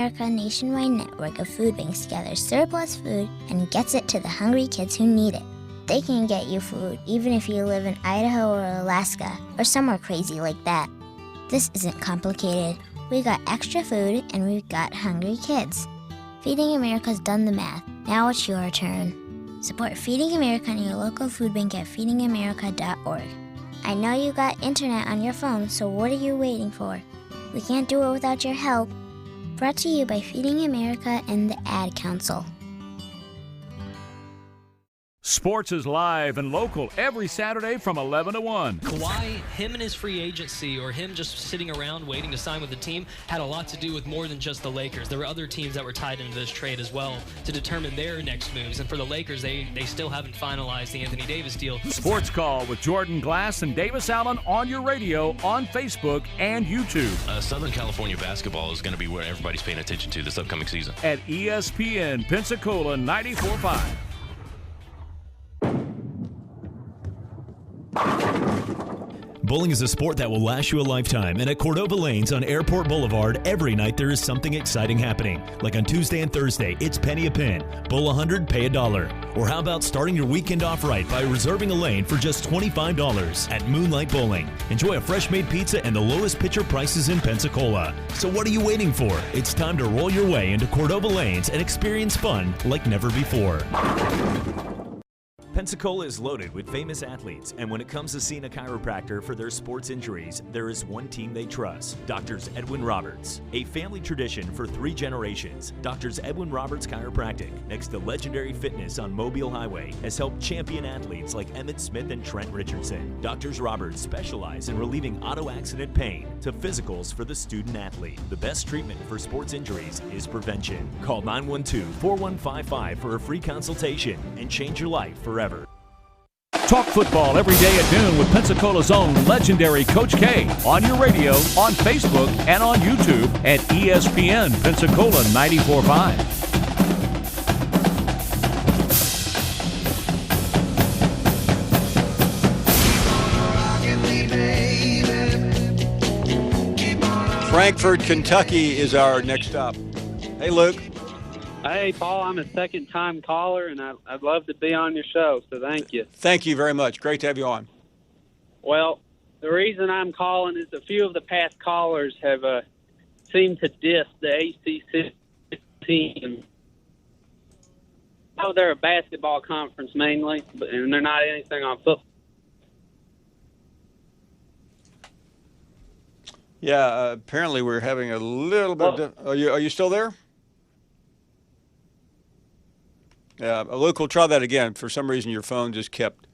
America nationwide network of food banks gathers surplus food and gets it to the hungry kids who need it. They can get you food even if you live in Idaho or Alaska or somewhere crazy like that. This isn't complicated. We got extra food and we've got hungry kids. Feeding America's done the math. Now it's your turn. Support Feeding America and your local food bank at feedingamerica.org. I know you got internet on your phone, so what are you waiting for? We can't do it without your help. Brought to you by Feeding America and the Ad Council. Sports is live and local every Saturday from 11 to 1. Kawhi, him and his free agency, or him just sitting around waiting to sign with the team, had a lot to do with more than just the Lakers. There were other teams that were tied into this trade as well to determine their next moves. And for the Lakers, they still haven't finalized the Anthony Davis deal. Sports Call with Jordan Glass and Davis Allen on your radio, on Facebook, and YouTube. Southern California basketball is going to be where everybody's paying attention to this upcoming season. At ESPN Pensacola 945. Bowling is a sport that will last you a lifetime, and at Cordova Lanes on Airport Boulevard, every night there is something exciting happening. Like on Tuesday and Thursday, it's penny a pin. Bowl 100, pay $1. Or how about starting your weekend off right by reserving a lane for just $25 at Moonlight Bowling. Enjoy a fresh-made pizza and the lowest pitcher prices in Pensacola. So what are you waiting for? It's time to roll your way into Cordova Lanes and experience fun like never before. Pensacola is loaded with famous athletes, and when it comes to seeing a chiropractor for their sports injuries, there is one team they trust, Doctors Edwin Roberts. A family tradition for 3 generations, Doctors Edwin Roberts Chiropractic, next to Legendary Fitness on Mobile Highway, has helped champion athletes like Emmett Smith and Trent Richardson. Doctors Roberts specialize in relieving auto accident pain to physicals for the student athlete. The best treatment for sports injuries is prevention. Call 912-4155 for a free consultation and change your life forever. Talk football every day at noon with Pensacola's own legendary Coach K on your radio, on Facebook, and on YouTube at ESPN Pensacola 945. Frankfort, Kentucky is our next stop. Hey, Luke. Hey, Paul, I'm a second-time caller, and I'd love to be on your show, so thank you. Thank you very much. Great to have you on. Well, the reason I'm calling is a few of the past callers have seemed to diss the ACC team. Oh, they're a basketball conference mainly, and they're not anything on football. Yeah, apparently we're having a little bit. Are you still there? Yeah, Luke, we'll try that again. For some reason, your phone just kept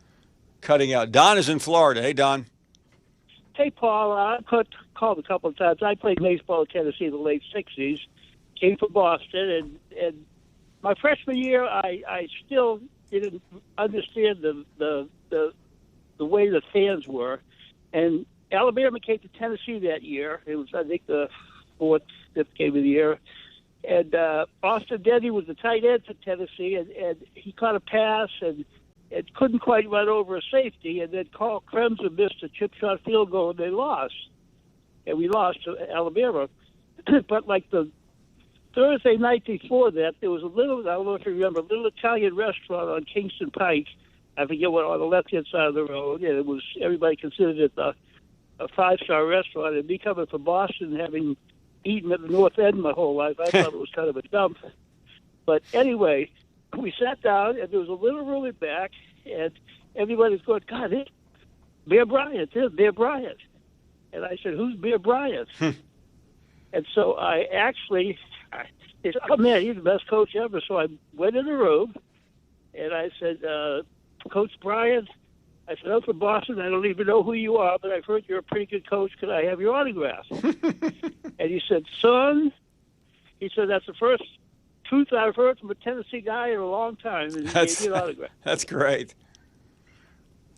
cutting out. Don is in Florida. Hey, Don. Hey, Paul. I called a couple of times. I played baseball in Tennessee in the late 60s, came from Boston, and my freshman year, I still didn't understand the way the fans were. And Alabama came to Tennessee that year. It was, I think, the 4th, 5th game of the year. And Austin Denny was the tight end for Tennessee, and he caught a pass and couldn't quite run over a safety. And then Carl Kremser missed a chip shot field goal, and they lost. And we lost to Alabama. But like the Thursday night before that, there was a little, I don't know if you remember, a little Italian restaurant on Kingston Pike. I forget what, on the left-hand side of the road. And it was, everybody considered it a 5-star restaurant. And me coming from Boston, having eaten at the North End my whole life, I thought it was kind of a dump. But anyway, we sat down, and there was a little room in back, and everybody's going, God, it's Bear Bryant. There's Bear Bryant. And I said, who's Bear Bryant? And so I said, oh, man, he's the best coach ever. So I went in the room, and I said, Coach Bryant, I said, I'm from Boston. I don't even know who you are, but I've heard you're a pretty good coach. Could I have your autograph? And he said, son, he said, that's the first truth I've heard from a Tennessee guy in a long time. And he gave me an autograph. That's great.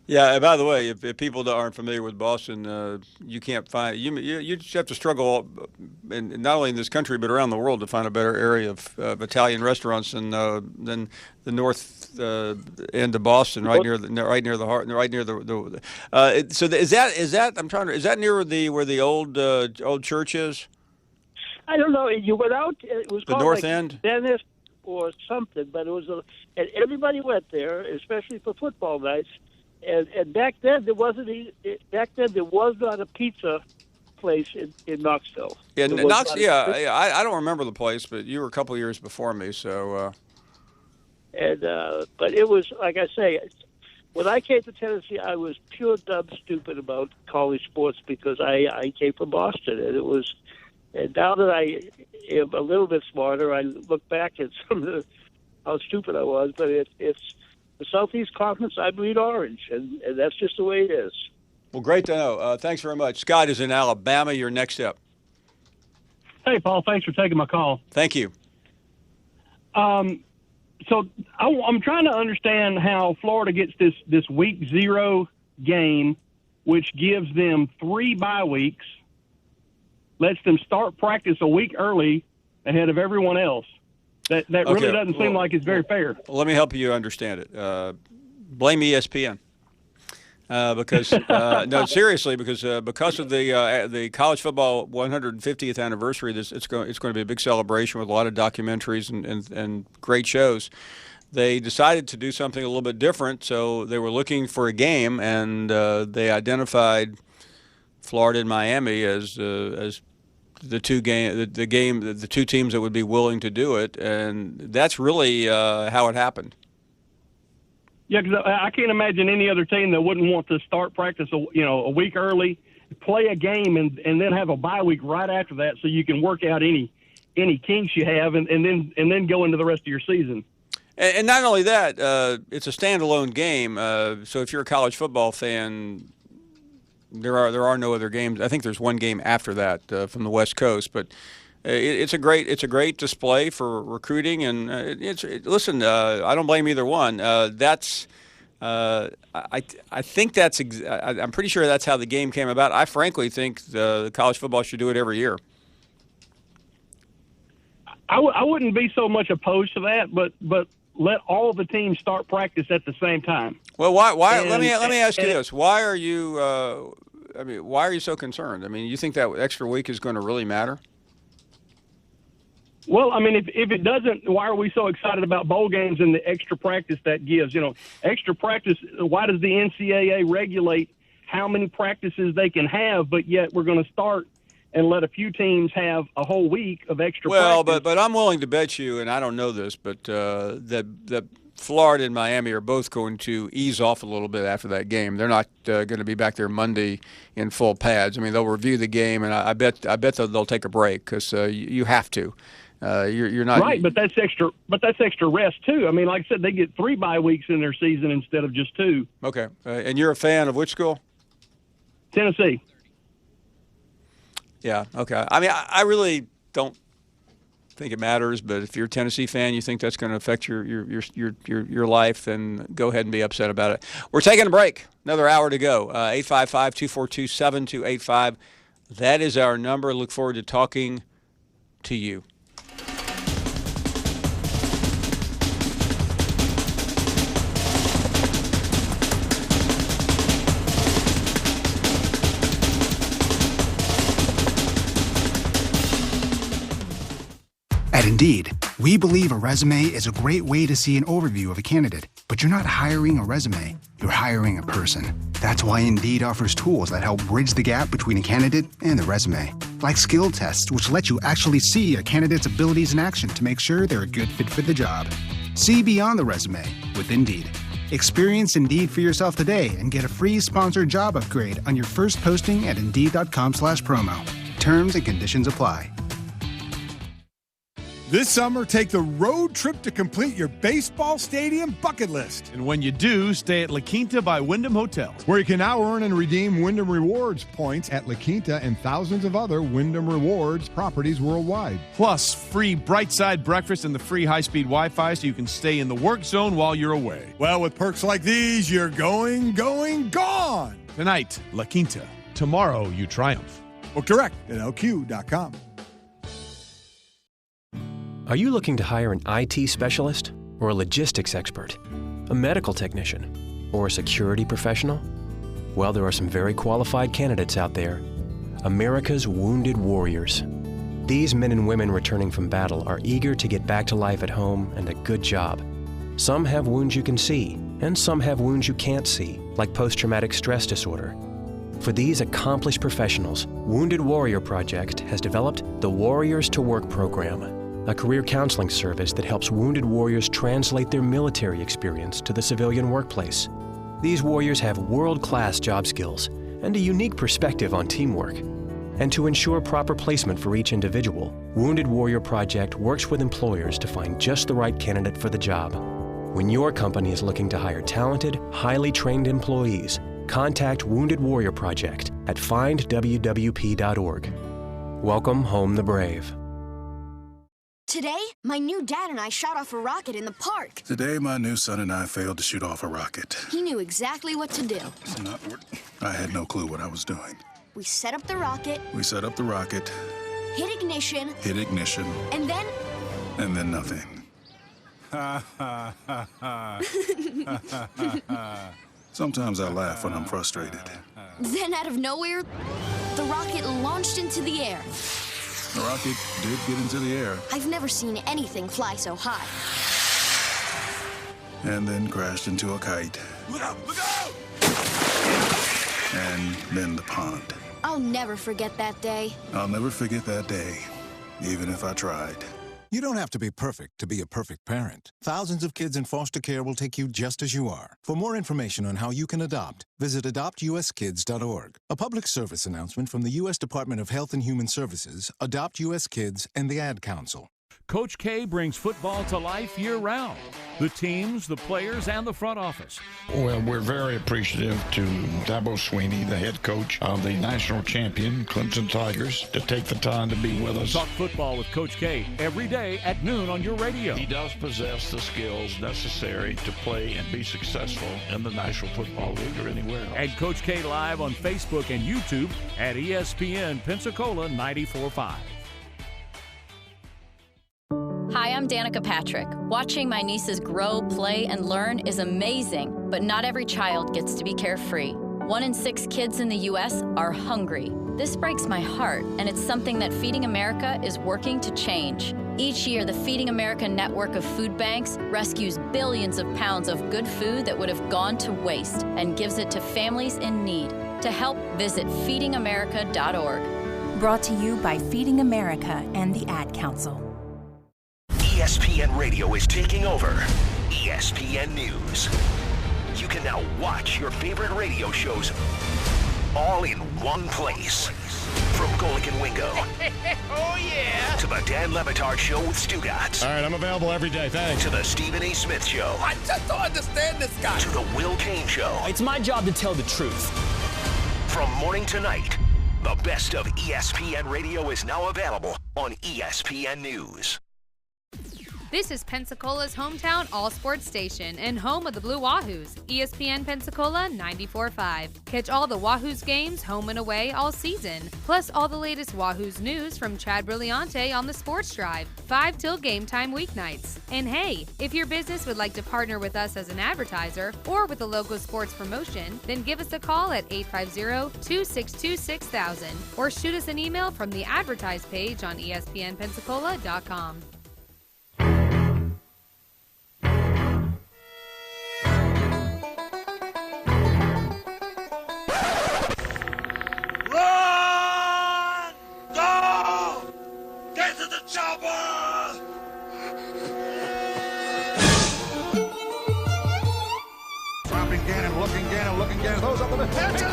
Yeah, and by the way, if people aren't familiar with Boston, you can't find you just have to struggle, not only in this country but around the world, to find a better area of Italian restaurants than the north end of Boston, right near the heart, right near the. So is that I'm trying to, is that near where the old church is? I don't know. You went out. It was The called North like End? Dennis or something, but it was and everybody went there, especially for football nights. And back then there wasn't. Back then there was not a pizza place in Knoxville. Yeah, There was Knox. not Yeah, I don't remember the place, but you were a couple years before me, so. But it was like I say. When I came to Tennessee, I was pure dumb stupid about college sports because I came from Boston, and it was. And now that I am a little bit smarter, I look back at some of how stupid I was. But it's the Southeast Conference. I bleed orange, and that's just the way it is. Well, great to know. Thanks very much. Scott is in Alabama. Your next up. Hey, Paul. Thanks for taking my call. Thank you. So I'm trying to understand how Florida gets this week 0 game, which gives them 3 bye weeks, lets them start practice a week early ahead of everyone else. That really doesn't seem like it's very fair. Let me help you understand it. Blame ESPN. Because no, seriously, because of the college football 150th anniversary, it's going to be a big celebration with a lot of documentaries and great shows. They decided to do something a little bit different, so they were looking for a game, and they identified Florida and Miami as the two teams that would be willing to do it, and that's really how it happened. Yeah, because I can't imagine any other team that wouldn't want to start practice, a week early, play a game, and then have a bye week right after that, so you can work out any kinks you have, and then go into the rest of your season. And not only that, it's a standalone game. So if you're a college football fan, there are no other games. I think there's one game after that from the West Coast, but. It's a great display for recruiting, and listen. I don't blame either one. I think that's. I'm pretty sure that's how the game came about. I frankly think the college football should do it every year. I wouldn't be so much opposed to that, but let all the teams start practice at the same time. Well, why? Let me ask you this: why are you? Why are you so concerned? I mean, you think that extra week is going to really matter? Well, I mean, if it doesn't, why are we so excited about bowl games and the extra practice that gives? Extra practice, why does the NCAA regulate how many practices they can have, but yet we're going to start and let a few teams have a whole week of extra practice? Well, but I'm willing to bet you, and I don't know this, but that Florida and Miami are both going to ease off a little bit after that game. They're not going to be back there Monday in full pads. I mean, they'll review the game, and I bet they'll take a break because you have to. You're not right, but that's extra. But that's extra rest too. I mean, like I said, they get 3 bye weeks in their season instead of just 2. Okay, and you're a fan of which school? Tennessee. Yeah. Okay. I mean, I really don't think it matters, but if you're a Tennessee fan, you think that's going to affect your life, then go ahead and be upset about it. We're taking a break. Another hour to go. 855-242-7285. That is our number. Look forward to talking to you. At Indeed, we believe a resume is a great way to see an overview of a candidate, but you're not hiring a resume, you're hiring a person. That's why Indeed offers tools that help bridge the gap between a candidate and the resume, like skill tests, which let you actually see a candidate's abilities in action to make sure they're a good fit for the job. See beyond the resume with Indeed. Experience Indeed for yourself today and get a free sponsored job upgrade on your first posting at Indeed.com/promo. Terms and conditions apply. This summer, take the road trip to complete your baseball stadium bucket list. And when you do, stay at La Quinta by Wyndham Hotel, where you can now earn and redeem Wyndham Rewards points at La Quinta and thousands of other Wyndham Rewards properties worldwide. Plus, free bright side breakfast and the free high-speed Wi-Fi so you can stay in the work zone while you're away. Well, with perks like these, you're going, gone. Tonight, La Quinta. Tomorrow, you triumph. Book direct at LQ.com. Are you looking to hire an IT specialist or a logistics expert, a medical technician, or a security professional? Well, there are some very qualified candidates out there. America's Wounded Warriors. These men and women returning from battle are eager to get back to life at home and a good job. Some have wounds you can see, and some have wounds you can't see, like post-traumatic stress disorder. For these accomplished professionals, Wounded Warrior Project has developed the Warriors to Work program, a career counseling service that helps wounded warriors translate their military experience to the civilian workplace. These warriors have world-class job skills and a unique perspective on teamwork. And to ensure proper placement for each individual, Wounded Warrior Project works with employers to find just the right candidate for the job. When your company is looking to hire talented, highly trained employees, contact Wounded Warrior Project at findwwp.org. Welcome home the brave. Today, my new dad and I shot off a rocket in the park. Today, my new son and I failed to shoot off a rocket. He knew exactly what to do. I had no clue what I was doing. We set up the rocket. Hit ignition. And then... And then nothing. Sometimes I laugh when I'm frustrated. Then out of nowhere, the rocket launched into the air. The rocket did get into the air. I've never seen anything fly so high. And then crashed into a kite. Look out! Look out! And then the pond. I'll never forget that day. I'll never forget that day, even if I tried. You don't have to be perfect to be a perfect parent. Thousands of kids in foster care will take you just as you are. For more information on how you can adopt, visit adoptuskids.org. A public service announcement from the U.S. Department of Health and Human Services, Adopt U.S. Kids, and the Ad Council. Coach K brings football to life year-round. The teams, the players, and the front office. Well, we're very appreciative to Dabo Sweeney, the head coach of the national champion Clemson Tigers, to take the time to be with us. Talk football with Coach K every day at noon on your radio. He does possess the skills necessary to play and be successful in the National Football League or anywhere else. And Coach K live on Facebook and YouTube at ESPN Pensacola 945. Hi, I'm Danica Patrick. Watching my nieces grow, play, and learn is amazing, but not every child gets to be carefree. 1 in 6 kids in the U.S. are hungry. This breaks my heart, and it's something that Feeding America is working to change. Each year, the Feeding America network of food banks rescues billions of pounds of good food that would have gone to waste and gives it to families in need. To help, visit feedingamerica.org. Brought to you by Feeding America and the Ad Council. ESPN Radio is taking over ESPN News. You can now watch your favorite radio shows all in one place. From Golic and Wingo. Oh, yeah! To the Dan Le Batard Show with Stu Gatz. All right, I'm available every day, thanks. To the Stephen A. Smith Show. I just don't understand this guy. To the Will Kane Show. It's my job to tell the truth. From morning to night, the best of ESPN Radio is now available on ESPN News. This is Pensacola's hometown all-sports station and home of the Blue Wahoos, ESPN Pensacola 945. Catch all the Wahoos games home and away all season, plus all the latest Wahoos news from Chad Brilliante on the Sports Drive, 5 till game time weeknights. And hey, if your business would like to partner with us as an advertiser or with a local sports promotion, then give us a call at 850-262-6000 or shoot us an email from the advertise page on ESPNpensacola.com. Those up the middle. At the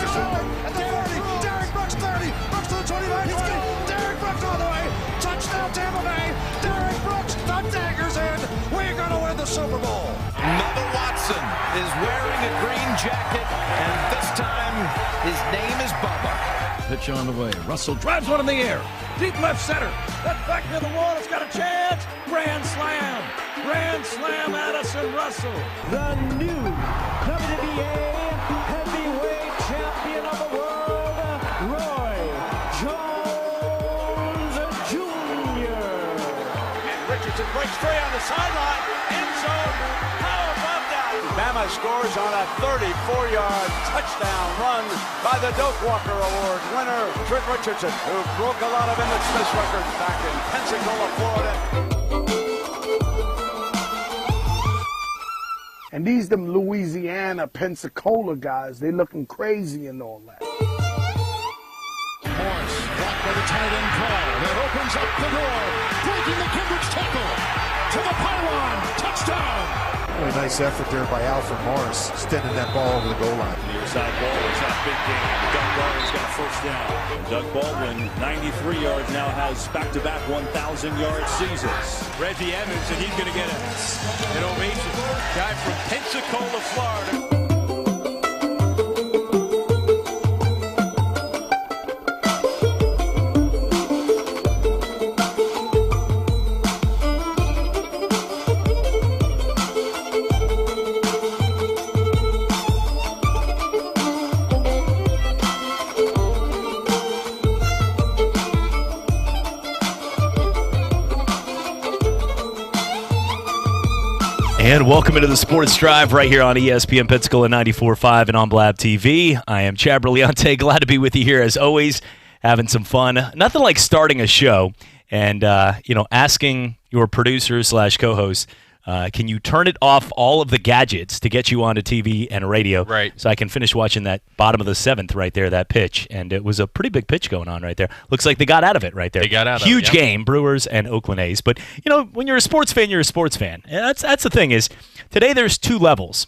40. Derek Brooks 30. Brooks to the 25. He's good. Derek Brooks all the way. Touchdown Tampa Bay. Derek Brooks, the dagger's in. We're going to win the Super Bowl. Another Watson is wearing a green jacket, and this time his name is Bubba. Pitch on the way. Russell drives one in the air. Deep left center. That's back near the wall. It's got a chance. Grand slam. Grand slam, Addison Russell. The new WNBA heavyweight champion of the world, Roy Jones Jr. And Richardson breaks free on the sideline. End zone. How about that? Bama scores on a 34-yard touchdown run by the Doak Walker Award winner, Trent Richardson, who broke a lot of Emmett Smith's records back in Pensacola, Florida. And these them Louisiana, Pensacola guys, they looking crazy and all that. Morris, blocked by the tight end Paul. That opens up the door. Breaking the coverage tackle. To the pylon. Touchdown. Really nice effort there by Alfred Morris, extending that ball over the goal line. Near side ball is that big game. Doug Baldwin's got a first down. Doug Baldwin, 93 yards, now has back-to-back 1,000-yard seasons. Reggie Evans, and he's going to get an ovation. Guy from Pensacola, Florida. And welcome into the Sports Drive right here on ESPN Pensacola 94.5 and on Blab TV. I am Chad Brillante. Glad to be with you here as always, having some fun. Nothing like starting a show and asking your producer / co-host, can you turn it off all of the gadgets to get you onto TV and radio? Right. So I can finish watching that bottom of the seventh right there, that pitch. And it was a pretty big pitch going on right there. Looks like they got out of it right there. They got out of it. Huge game, Brewers and Oakland A's. But, when you're a sports fan, you're a sports fan. And that's the thing is, today there's two levels.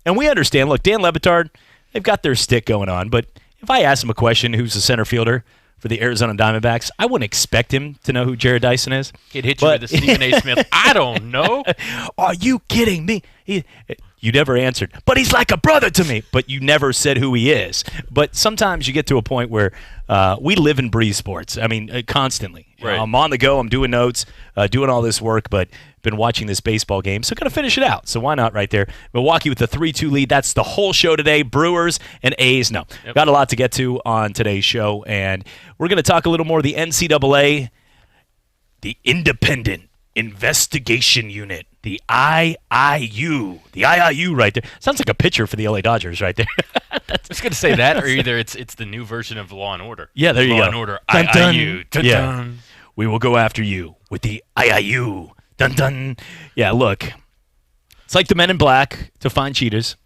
And we understand, look, Dan Le Batard, they've got their stick going on. But if I ask him a question, who's the center fielder for the Arizona Diamondbacks, I wouldn't expect him to know who Jared Dyson is. He'd hit you with a Stephen A. Smith. I don't know. Are you kidding me? You never answered. But he's like a brother to me. But you never said who he is. But sometimes you get to a point where we live and breathe sports. I mean, constantly. Right. I'm on the go. I'm doing notes, doing all this work, but been watching this baseball game. So going to finish it out. So why not right there? Milwaukee with the 3-2 lead. That's the whole show today. Brewers and A's. No. Yep. Got a lot to get to on today's show. And we're going to talk a little more of the NCAA, the Independent Investigation Unit, the IIU. The IIU right there. Sounds like a pitcher for the LA Dodgers right there. I was going to say that, or either it's the new version of Law and Order. Yeah, there you go. Law and Order, Dun, dun. IIU. Dun, Yeah. dun. We will go after you with the IIU. Dun dun. Yeah, look. It's like the Men in Black to find cheaters.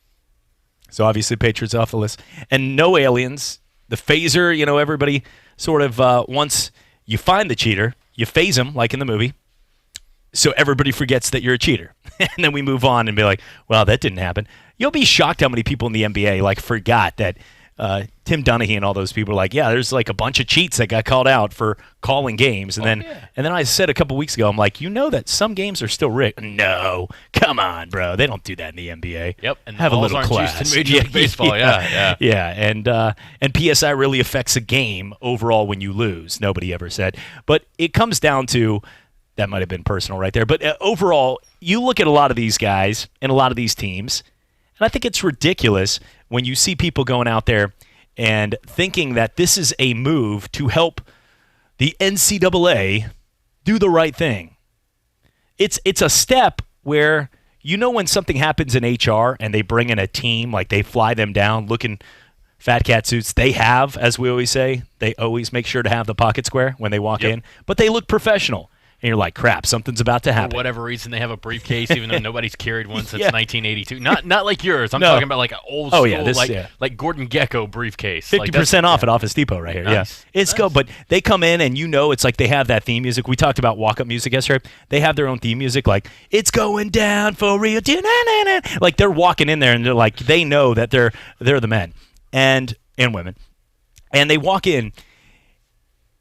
So obviously Patriots off the list. And no aliens. The phaser, everybody sort of once you find the cheater, you phase him like in the movie. So everybody forgets that you're a cheater. And then we move on and be like, well, that didn't happen. You'll be shocked how many people in the NBA forgot that Tim Donaghy and all those people are like, yeah, there's a bunch of cheats that got called out for calling games. And then I said a couple weeks ago, I'm like, that some games are still rigged. No, come on, bro. They don't do that in the NBA. Yep. And have a balls little aren't class. used in Major League Baseball. Yeah. And PSI really affects a game overall when you lose. Nobody ever said. But it comes down to, that might have been personal right there. But overall, you look at a lot of these guys and a lot of these teams, and I think it's ridiculous when you see people going out there and thinking that this is a move to help the NCAA do the right thing. It's a step where, when something happens in HR and they bring in a team, like they fly them down looking fat cat suits, they have, as we always say, they always make sure to have the pocket square when they walk in, but they look professional. And you're like, crap, something's about to happen. For whatever reason, they have a briefcase, even though nobody's carried one since 1982. Not like yours. I'm talking about an old school, like Gordon Gekko briefcase. 50% off at Office Depot right here. Nice. Yeah, it's go. But they come in and it's like they have that theme music. We talked about walk-up music yesterday. They have their own theme music, like it's going down for real. Like they're walking in there and they're like, they know that they're the men and women, and they walk in.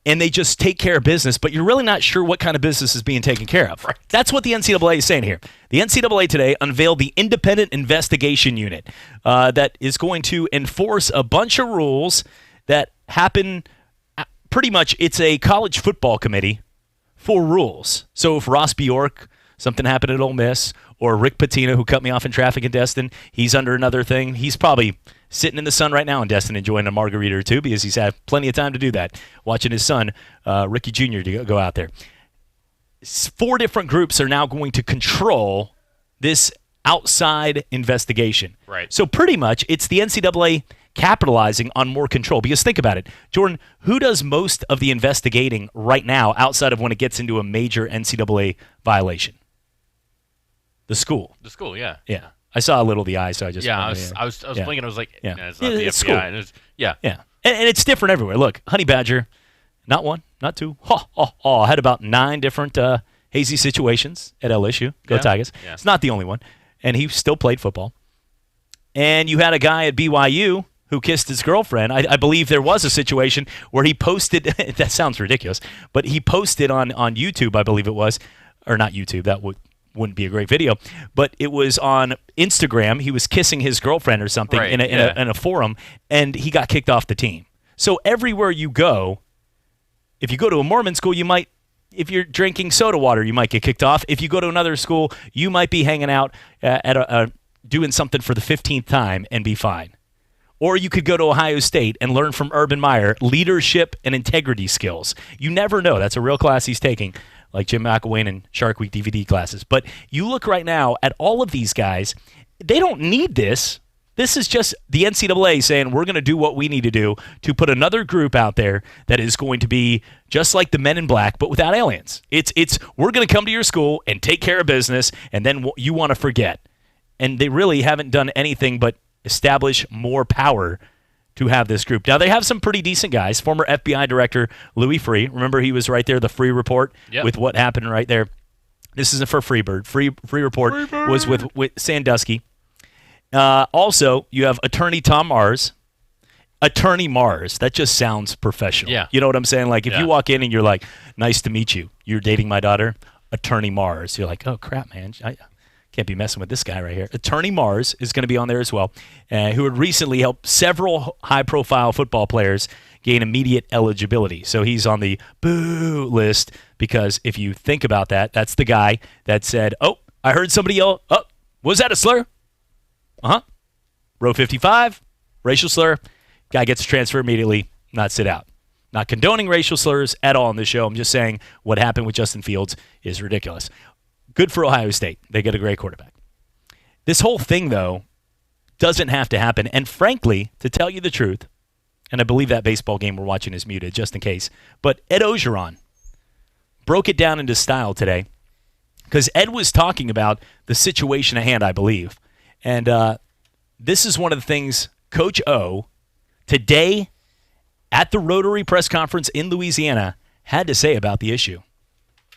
And they just take care of business, but you're really not sure what kind of business is being taken care of. Right. That's what the NCAA is saying here. The NCAA today unveiled the Independent Investigation Unit that is going to enforce a bunch of rules that happen pretty much. It's a college football committee for rules. So if Ross Bjork, something happened at Ole Miss, or Rick Pitino, who cut me off in traffic in Destin, he's under another thing. He's probably sitting in the sun right now in Destin enjoying a margarita or two because he's had plenty of time to do that, watching his son, Ricky Jr., to go out there. 4 different groups are now going to control this outside investigation. Right. So pretty much it's the NCAA capitalizing on more control. Because think about it, Jordan, who does most of the investigating right now outside of when it gets into a major NCAA violation? The school. The school, yeah. Yeah. I saw a little of the eye, so I just... Yeah, I was blinking. I was like, yeah. No, it's not the FBI. School. And yeah. And it's different everywhere. Look, Honey Badger, not one, not two. I had about 9 different hazy situations at LSU. Go Tigers. Yeah. It's not the only one. And he still played football. And you had a guy at BYU who kissed his girlfriend. I believe there was a situation where he posted, that sounds ridiculous, but he posted on YouTube, I believe it was, or not YouTube, that wouldn't be a great video, but it was on Instagram. He was kissing his girlfriend or something in a forum, and he got kicked off the team. So everywhere you go, if you go to a Mormon school, you might, if you're drinking soda water, you might get kicked off. If you go to another school, you might be hanging out at doing something for the 15th time and be fine. Or you could go to Ohio State and learn from Urban Meyer leadership and integrity skills. You never know. That's a real class he's taking, like Jim McElwain and Shark Week DVD classes. But you look right now at all of these guys, they don't need this. This is just the NCAA saying we're going to do what we need to do to put another group out there that is going to be just like the Men in Black, but without aliens. It's we're going to come to your school and take care of business, and then you want to forget. And they really haven't done anything but establish more power to have this group. Now, they have some pretty decent guys. Former FBI Director Louis Freeh. Remember, he was right there, the Freeh Report, with what happened right there. This isn't for Freebird. Freeh Report was with Sandusky. Also, you have Attorney Tom Mars. Attorney Mars. That just sounds professional. Yeah. You know what I'm saying? Like, if you walk in and you're like, nice to meet you. You're dating my daughter. Attorney Mars. You're like, oh, crap, man. I can't be messing with this guy right here. Attorney Mars is going to be on there as well, who had recently helped several high-profile football players gain immediate eligibility. So he's on the boo list because if you think about that, that's the guy that said, oh, I heard somebody yell, oh, was that a slur? Row 55, racial slur. Guy gets a transfer immediately, not sit out. Not condoning racial slurs at all on this show. I'm just saying what happened with Justin Fields is ridiculous. Good for Ohio State. They get a great quarterback. This whole thing, though, doesn't have to happen. And frankly, to tell you the truth, and I believe that baseball game we're watching is muted just in case, but Ed Ogeron broke it down into style today because Ed was talking about the situation at hand, I believe. And this is one of the things Coach O, today at the Rotary press conference in Louisiana, had to say about the issue.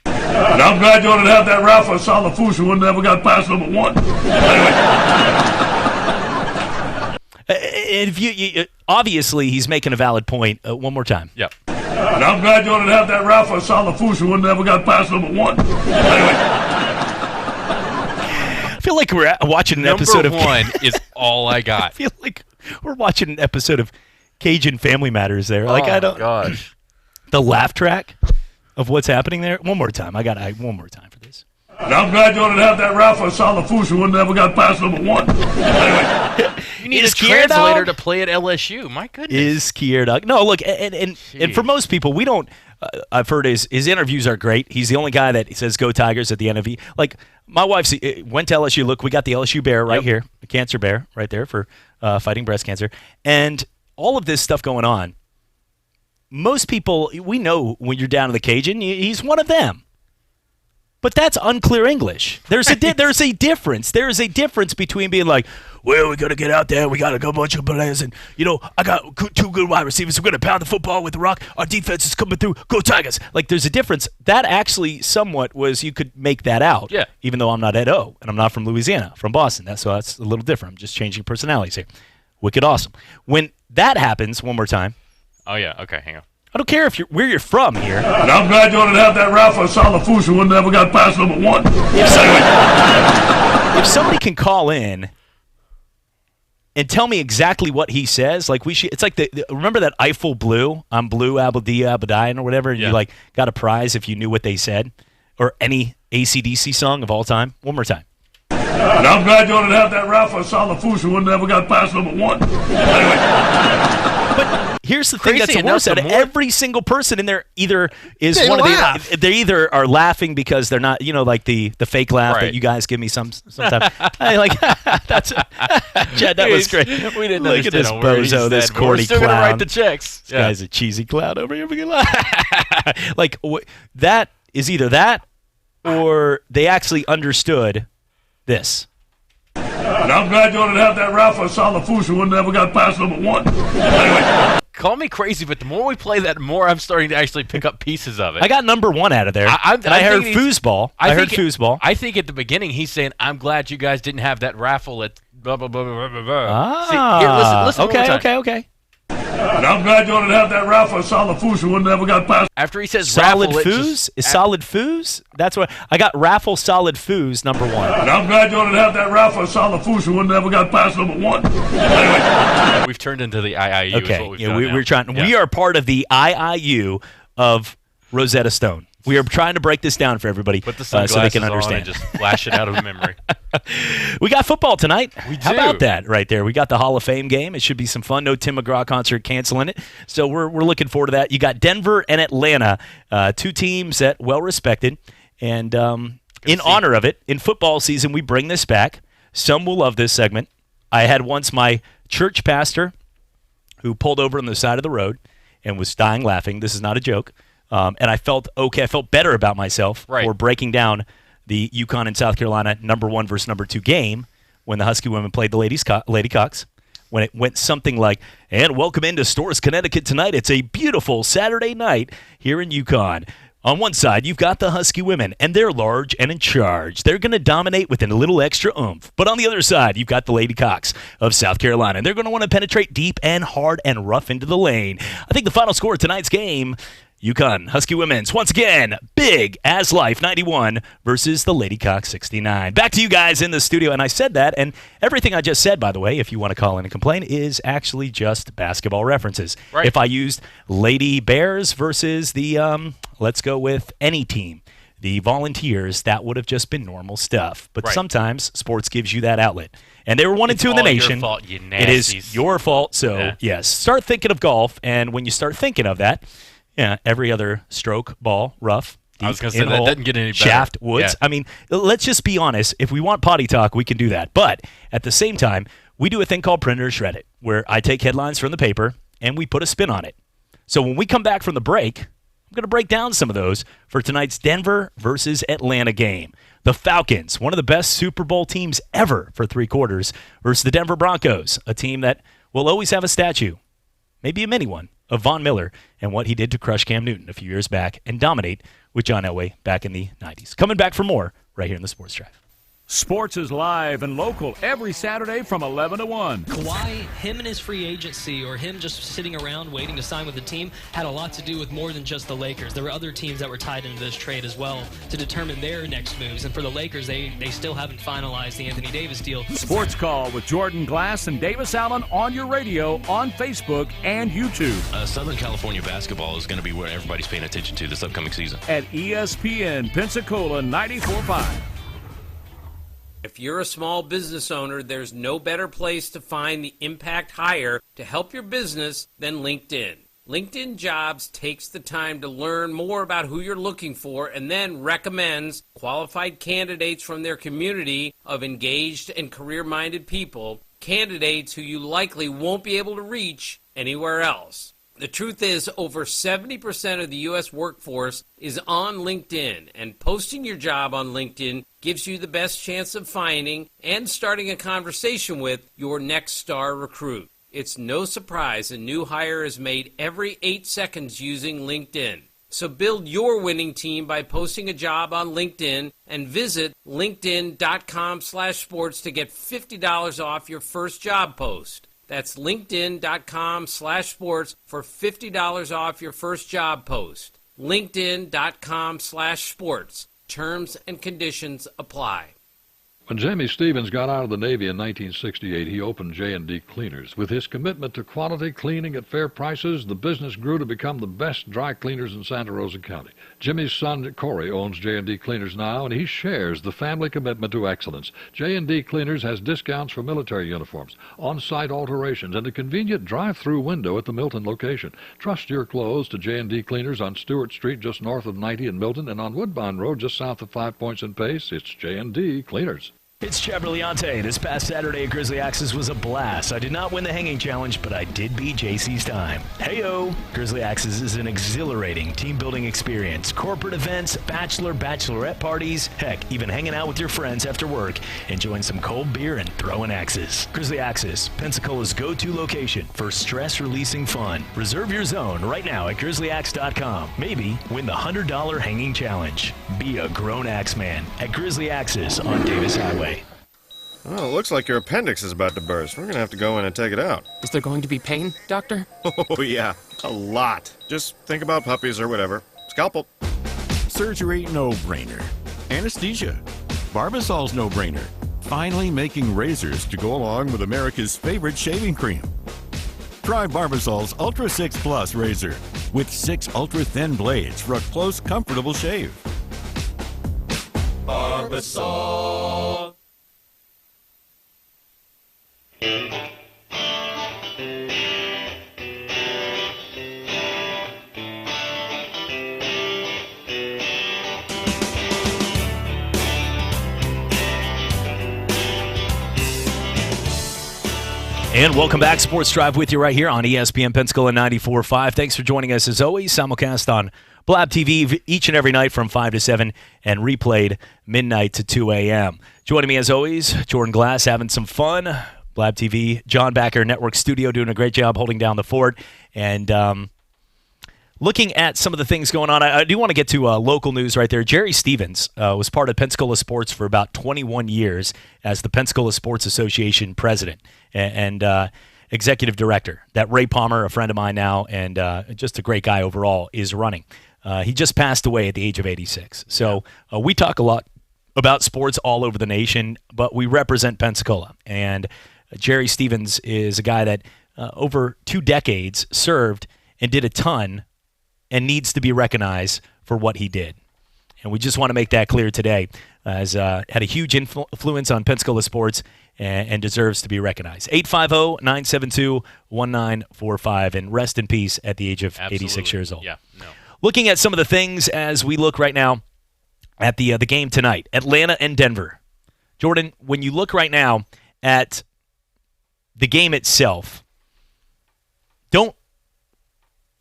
And I'm glad you didn't have that Rafa Salafusa who never got past number 1. If you obviously, he's making a valid point. One more time. Yep. And I'm glad you didn't have that Rafa Salafusa who never got past number 1. I feel like we're watching an episode of... Number 1 is all I got. I feel like we're watching an episode of Cajun Family Matters there. Like, I don't... gosh. The laugh track of what's happening there. One more time. I got one more time for this. And I'm glad you didn't have that Rafa Salafusa who never got past number 1. You need a translator to play at LSU. My goodness. Is Kier Dog? No, look, and for most people, we don't. I've heard his interviews are great. He's the only guy that says "Go Tigers" at the end of it. Like my wife went to LSU. Look, we got the LSU bear right here, the cancer bear right there for fighting breast cancer, and all of this stuff going on. Most people, we know when you're down in the Cajun, he's one of them. But that's unclear English. There's a difference. There is a difference between being like, well, we got to get out there. We got a bunch of players. And, I got 2 good wide receivers. We're going to pound the football with the rock. Our defense is coming through. Go Tigers. Like, there's a difference. That actually somewhat was, you could make that out. Yeah. Even though I'm not Ed O, and I'm not from Louisiana, from Boston. That's a little different. I'm just changing personalities here. Wicked awesome. When that happens, one more time. Oh, yeah. Okay, hang on. I don't care where you're from here. And I'm glad you didn't have that Rafa Salafusa who never got past number 1. If somebody can call in and tell me exactly what he says, like it's like remember that Eiffel Blue? I'm Blue Abadiah or whatever, and you got a prize if you knew what they said, or any AC/DC song of all time. One more time. And I'm glad you didn't have that Rafa Salafusa who never got past number 1. But here's the thing Crazy that's the worst enough, at it. Every single person in there either is They one laugh. of the. They either are laughing because they're not, like the fake laugh that you guys give me sometimes. I like that's Chad. That was great. We didn't Look at understand this a word he bozo, this said, but we're corny still clown. gonna write the checks. This guy's a cheesy clown over here. Like that is either that or they actually understood this. And I'm glad you didn't have that Rafa Salafusa who never got past number 1. Anyway. Call me crazy, but the more we play that, the more I'm starting to actually pick up pieces of it. I got number 1 out of there. I heard foosball. I heard foosball. I think at the beginning he's saying, I'm glad you guys didn't have that raffle at blah, blah, blah, blah, blah, blah. Ah. See, here, listen one more time. Okay. And I'm glad you didn't have that Rafa Salafusa who never got past. After he says solid raffle, foos? Is solid foos? That's what I got. Raffle solid foos number 1. And I'm glad you didn't have that Rafa Salafusa who never got past number 1. Anyway. We've turned into the IIU. Okay, is what we've done we're trying. Yeah. We are part of the IIU of Rosetta Stone. We are trying to break this down for everybody Put the so they sunglasses can on understand. and just flash it out of memory. We got football tonight. We do. How about that right there? We got the Hall of Fame game. It should be some fun. No Tim McGraw concert canceling it. So we're looking forward to that. You got Denver and Atlanta, 2 teams that well respected. And in honor of it, in football season, we bring this back. Some will love this segment. I had once my church pastor who pulled over on the side of the road and was dying laughing. This is not a joke. And I felt okay. I felt better about myself for breaking down the UConn and South Carolina number 1 versus number 2 game when the Husky women played the Lady Cocks. When it went something like, and welcome into Storrs, Connecticut tonight. It's a beautiful Saturday night here in UConn. On one side, you've got the Husky women, and they're large and in charge. They're going to dominate with a little extra oomph. But on the other side, you've got the Lady Cocks of South Carolina, and they're going to want to penetrate deep and hard and rough into the lane. I think the final score of tonight's game, UConn Husky women's, once again, big as life, 91 versus the Lady Cocks, 69. Back to you guys in the studio, and I said that, and everything I just said, by the way, if you want to call in and complain, is actually just basketball references. Right. If I used Lady Bears versus the, let's go with any team, the Volunteers, that would have just been normal stuff. But sometimes sports gives you that outlet. And they were 1 and 2 in the nation. It's all your fault, you nasties. It is your fault, so yes, start thinking of golf, and when you start thinking of that, every other stroke, ball, rough, deep, I was going to say, that doesn't get any better. Shaft, woods. Yeah. I mean, let's just be honest. If we want potty talk, we can do that. But at the same time, we do a thing called Print It or Shred It, where I take headlines from the paper, and we put a spin on it. So when we come back from the break, I'm going to break down some of those for tonight's Denver versus Atlanta game. The Falcons, one of the best Super Bowl teams ever for 3 quarters, versus the Denver Broncos, a team that will always have a statue, maybe a mini one, of Von Miller and what he did to crush Cam Newton a few years back and dominate with John Elway back in the 90s. Coming back for more right here in the Sports Drive. Sports is live and local every Saturday from 11 to 1. Kawhi, him and his free agency, or him just sitting around waiting to sign with the team, had a lot to do with more than just the Lakers. There were other teams that were tied into this trade as well to determine their next moves. And for the Lakers, they still haven't finalized the Anthony Davis deal. Sports Call with Jordan Glass and Davis Allen on your radio, on Facebook, and YouTube. Southern California basketball is going to be where everybody's paying attention to this upcoming season. At ESPN Pensacola 94.5. If you're a small business owner, there's no better place to find the impact hire to help your business than LinkedIn. LinkedIn Jobs takes the time to learn more about who you're looking for and then recommends qualified candidates from their community of engaged and career-minded people, candidates who you likely won't be able to reach anywhere else. The truth is, over 70% of the U.S. workforce is on LinkedIn, and posting your job on LinkedIn gives you the best chance of finding and starting a conversation with your next star recruit. It's no surprise a new hire is made every 8 seconds using LinkedIn. So build your winning team by posting a job on LinkedIn and visit linkedin.com/sports to get $50 off your first job post. That's linkedin.com/sports for $50 off your first job post. LinkedIn.com/sports. Terms and conditions apply. When Jamie Stevens got out of the Navy in 1968, he opened J&D Cleaners. With his commitment to quality cleaning at fair prices, the business grew to become the best dry cleaners in Santa Rosa County. Jimmy's son, Corey, owns J&D Cleaners now, and he shares the family commitment to excellence. J&D Cleaners has discounts for military uniforms, on-site alterations, and a convenient drive-through window at the Milton location. Trust your clothes to J&D Cleaners on Stewart Street, just north of 90 in Milton, and on Woodbine Road, just south of 5 Points and Pace. It's J&D Cleaners. It's Chad Brillante. This past Saturday at Grizzly Axes was a blast. I did not win the hanging challenge, but I did beat JC's time. Heyo! Grizzly Axes is an exhilarating team-building experience. Corporate events, bachelorette parties, heck, even hanging out with your friends after work, enjoying some cold beer and throwing axes. Grizzly Axes, Pensacola's go-to location for stress-releasing fun. Reserve your zone right now at grizzlyaxe.com. Maybe win the $100 hanging challenge. Be a grown axe man at Grizzly Axes on Davis Highway. Well, it looks like your appendix is about to burst. We're going to have to go in and take it out. Is there going to be pain, Doctor? Oh, yeah. A lot. Just think about puppies or whatever. Scalpel. Surgery, no-brainer. Anesthesia. Barbasol's no-brainer. Finally making razors to go along with America's favorite shaving cream. Try Barbasol's Ultra 6 Plus razor with 6 ultra-thin blades for a close, comfortable shave. Barbasol. And welcome back. Sports Drive with you right here on ESPN Pensacola 94.5. Thanks for joining us as always. Simulcast on Blab TV each and every night from 5 to 7 and replayed midnight to 2 a.m. Joining me as always, Jordan Glass having some fun. Blab TV, John Backer, Network Studio doing a great job holding down the fort. And looking at some of the things going on, I do want to get to local news right there. Jerry Stevens was part of Pensacola Sports for about 21 years as the Pensacola Sports Association president and executive director. That Ray Palmer, a friend of mine now, and just a great guy overall, is running. He just passed away at the age of 86. So we talk a lot about sports all over the nation, but we represent Pensacola. And Jerry Stevens is a guy that over 2 decades served and did a ton and needs to be recognized for what he did. And we just want to make that clear today, as had a huge influence on Pensacola sports and deserves to be recognized. 850-972-1945, and rest in peace at the age of 86 years old. Yeah, no. Looking at some of the things as we look right now at the game tonight, Atlanta and Denver. Jordan, when you look right now at the game itself,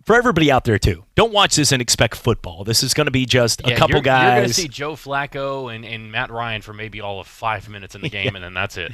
for everybody out there, too, don't watch this and expect football. This is going to be just a couple guys. You're going to see Joe Flacco and Matt Ryan for maybe all of 5 minutes in the game, and then that's it.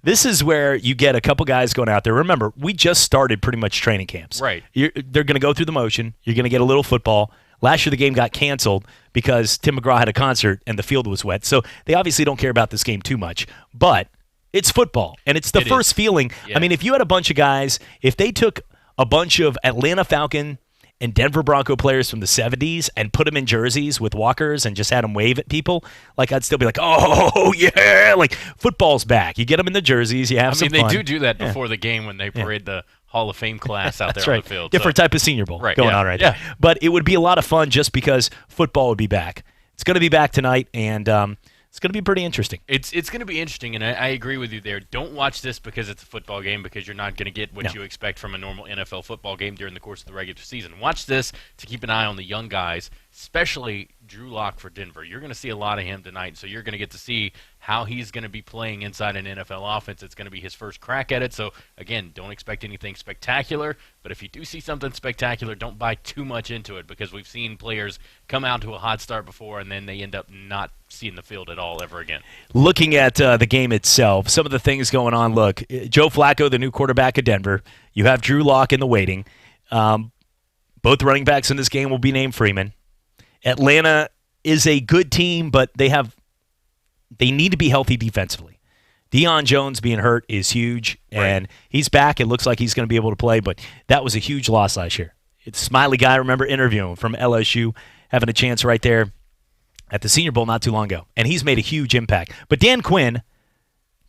This is where you get a couple guys going out there. Remember, we just started pretty much training camps. Right. They're going to go through the motion. You're going to get a little football. Last year, the game got canceled because Tim McGraw had a concert and the field was wet. So they obviously don't care about this game too much. But it's football, and it's the first feeling. Yeah. I mean, if you had a bunch of guys, if they took a bunch of Atlanta Falcon and Denver Bronco players from the 70s and put them in jerseys with walkers and just had them wave at people, like I'd still be like, oh, yeah, like football's back. You get them in the jerseys, you have some fun. They do that before the game when they parade the Hall of Fame class out there on the field. Different type of Senior Bowl going on right there. But it would be a lot of fun just because football would be back. It's going to be back tonight, and it's going to be pretty interesting. It's going to be interesting, and I agree with you there. Don't watch this because it's a football game, because you're not going to get what you expect from a normal NFL football game during the course of the regular season. Watch this to keep an eye on the young guys, especially Drew Lock for Denver. You're going to see a lot of him tonight, so you're going to get to see how he's going to be playing inside an NFL offense. It's going to be his first crack at it. So, again, don't expect anything spectacular. But if you do see something spectacular, don't buy too much into it, because we've seen players come out to a hot start before and then they end up not seeing the field at all ever again. Looking at the game itself, some of the things going on. Look, Joe Flacco, the new quarterback of Denver. You have Drew Lock in the waiting. Both running backs in this game will be named Freeman. Atlanta is a good team, but they need to be healthy defensively. Deion Jones being hurt is huge, and he's back. It looks like he's going to be able to play, but that was a huge loss last year. It's a Smiley guy, I remember interviewing him from LSU, having a chance right there at the Senior Bowl not too long ago, and he's made a huge impact. But Dan Quinn,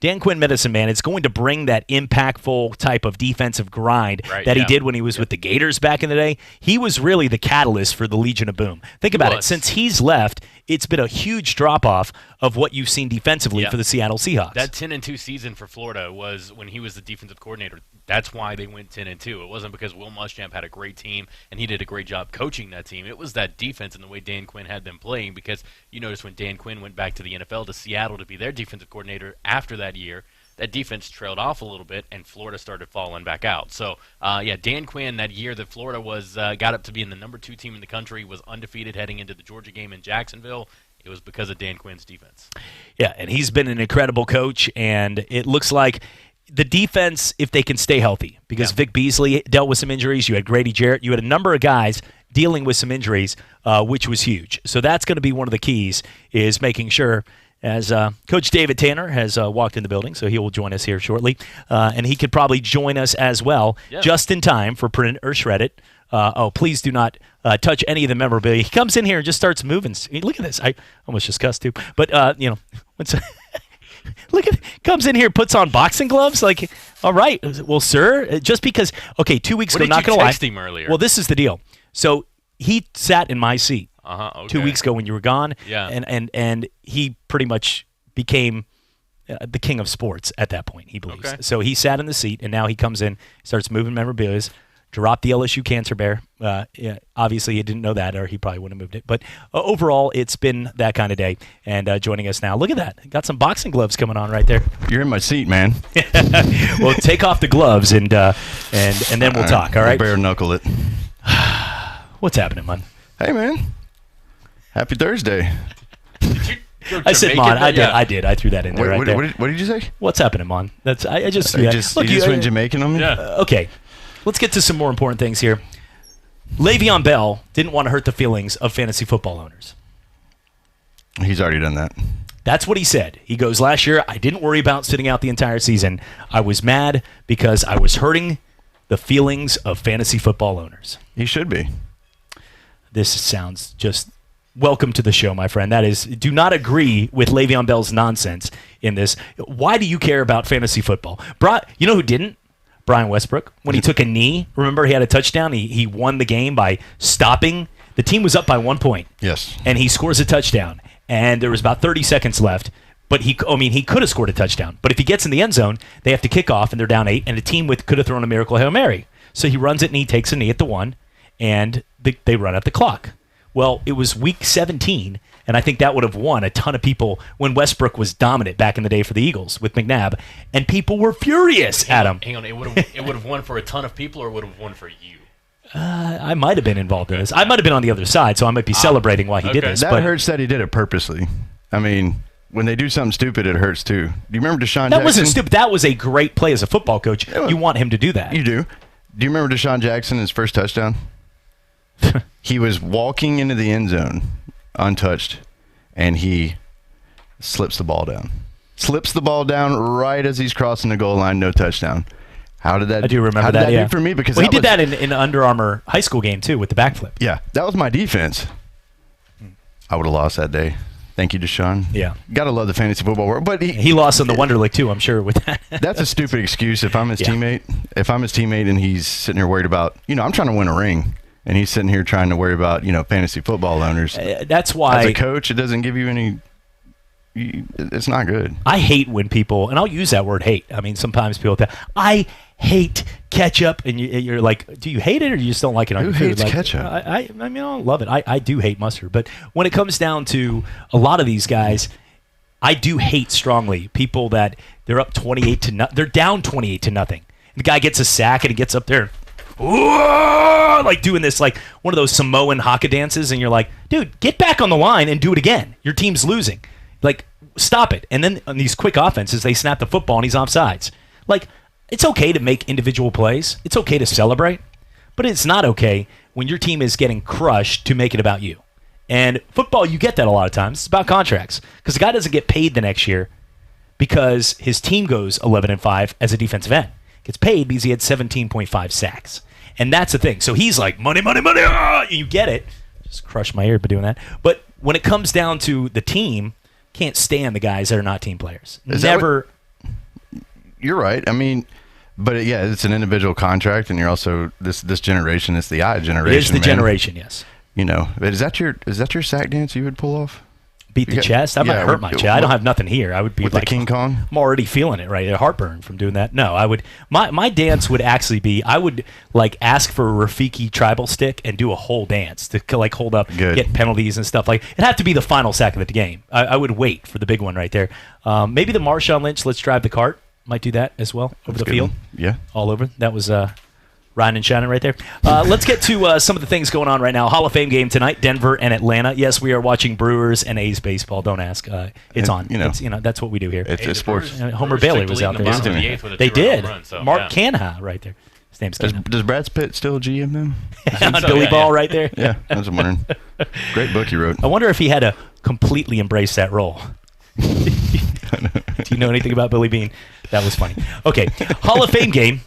Dan Quinn, medicine man, is going to bring that impactful type of defensive grind that he did when he was with the Gators back in the day. He was really the catalyst for the Legion of Boom. Think about it. Since he's left, it's been a huge drop-off of what you've seen defensively for the Seattle Seahawks. That 10-2 season for Florida was when he was the defensive coordinator. That's why they went 10-2. It wasn't because Will Muschamp had a great team and he did a great job coaching that team. It was that defense and the way Dan Quinn had them playing, because you notice when Dan Quinn went back to the NFL to Seattle to be their defensive coordinator after that year, that defense trailed off a little bit and Florida started falling back out. So, Dan Quinn, that year that Florida was got up to being the number 2 team in the country, was undefeated heading into the Georgia game in Jacksonville. It was because of Dan Quinn's defense. Yeah, and he's been an incredible coach, and it looks like the defense, if they can stay healthy, because Vic Beasley dealt with some injuries. You had Grady Jarrett. You had a number of guys dealing with some injuries, which was huge. So that's going to be one of the keys, is making sure, as Coach David Tanner has walked in the building, so he will join us here shortly, and he could probably join us as well just in time for Print or Shred It. Please do not touch any of the memorabilia. He comes in here and just starts moving. Look at this. I almost just cussed too. But, look at comes in here, puts on boxing gloves. Like, all right, well, sir, just because. Okay, 2 weeks ago, not gonna lie. Him earlier? Well, this is the deal. So he sat in my seat 2 Okay. weeks ago when you were gone. Yeah. And he pretty much became the king of sports at that point. He believes. Okay. So he sat in the seat, and now he comes in, starts moving memorabilia. Dropped the LSU Cancer Bear. Obviously, he didn't know that, or he probably wouldn't have moved it. But overall, it's been that kind of day. And joining us now, look at that. Got some boxing gloves coming on right there. You're in my seat, man. Well, take off the gloves, and then we'll talk, all right? Bare knuckle it. What's happening, man? Hey, man. Happy Thursday. I said, Mon. I did. I threw that in there there. What did you say? What's happening, Mon? That's I just. You Yeah. just Look, went Jamaican on me? Okay. Let's get to some more important things here. Le'Veon Bell didn't want to hurt the feelings of fantasy football owners. He's already done that. That's what he said. He goes, last year, I didn't worry about sitting out the entire season. I was mad because I was hurting the feelings of fantasy football owners. He should be. This sounds just... Welcome to the show, my friend. That is, do not agree with Le'Veon Bell's nonsense in this. Why do you care about fantasy football? You know who didn't? Brian Westbrook. When he took a knee, remember he had a touchdown? He won the game by stopping. The team was up by 1 point. Yes. And he scores a touchdown. And there was about 30 seconds left. But he could have scored a touchdown. But if he gets in the end zone, they have to kick off, and they're down 8, and the team could have thrown a miracle Hail Mary. So he runs it, and he takes a knee at the 1, and they run out the clock. Well, it was week 17, and I think that would have won a ton of people when Westbrook was dominant back in the day for the Eagles with McNabb, and people were furious at him. Hang on, it would have won for a ton of people, or would have won for you? I might have been involved in this. I might have been on the other side, so I might be celebrating why he did this. That hurts that he did it purposely. I mean, when they do something stupid, it hurts too. Do you remember Deshaun Jackson? That wasn't stupid. That was a great play as a football coach. You want him to do that. You do. Do you remember Deshaun Jackson, his first touchdown? He was walking into the end zone untouched, and he slips the ball down. Slips the ball down right as he's crossing the goal line, no touchdown. How did that? I do remember how did that. do for me? Because he did that in Under Armour high school game too with the backflip. Yeah, that was my defense. I would have lost that day. Thank you, Deshaun. Yeah, gotta love the fantasy football world. But he lost on the Wonderlic too, I'm sure. With that, that's a stupid excuse. If I'm his teammate, and he's sitting here worried about, I'm trying to win a ring. And he's sitting here trying to worry about, fantasy football owners. That's why, as a coach, it doesn't give you any. It's not good. I hate when people, and I'll use that word hate. I mean, sometimes people tell, I hate ketchup, and you're like, do you hate it or you just don't like it on Who your food? hates like, ketchup? I mean, I love it. I do hate mustard, but when it comes down to a lot of these guys, I do hate strongly people that they're up 28 to nothing. They're down 28 to nothing. The guy gets a sack and he gets up there. Whoa! Like doing this, like one of those Samoan haka dances, and you're like, dude, get back on the line and do it again. Your team's losing. Like, stop it. And then on these quick offenses, they snap the football and he's offsides. Like, it's okay to make individual plays. It's okay to celebrate. But it's not okay when your team is getting crushed to make it about you. And football, you get that a lot of times. It's about contracts. Because the guy doesn't get paid the next year because his team goes 11-5 as a defensive end. Gets paid because he had 17.5 sacks. And that's the thing. So he's like, money, money, money. You get it. Just crushed my ear by doing that. But when it comes down to the team, can't stand the guys that are not team players. you're right. I mean, but yeah, it's an individual contract, and you're also this generation. It's the I generation. It is the generation, yes. You know, is that your sack dance you would pull off? Beat the chest? That might hurt my chest. I don't have nothing here. I would be with like the King Kong. I'm already feeling it, right? A heartburn from doing that. No, I would. My dance would actually be, I would like ask for a Rafiki tribal stick and do a whole dance to like hold up, get penalties and stuff. Like it'd have to be the final sack of the game. I would wait for the big one right there. Maybe the Marshawn Lynch, let's drive the cart, might do that as well over the field. Yeah, all over. That was Ryan and Shannon right there. Let's get to some of the things going on right now. Hall of Fame game tonight, Denver and Atlanta. Yes, we are watching Brewers and A's baseball. Don't ask. It's on. That's what we do here. It's sports. Homer Bailey was out there. They did. Mark Canha right there. His name's Canha. Does Brad Pitt still GM them? Billy Ball right there. Yeah, I was wondering. Great book he wrote. I wonder if he had to completely embrace that role. Do you know anything about Billy Bean? That was funny. Okay, Hall of Fame game.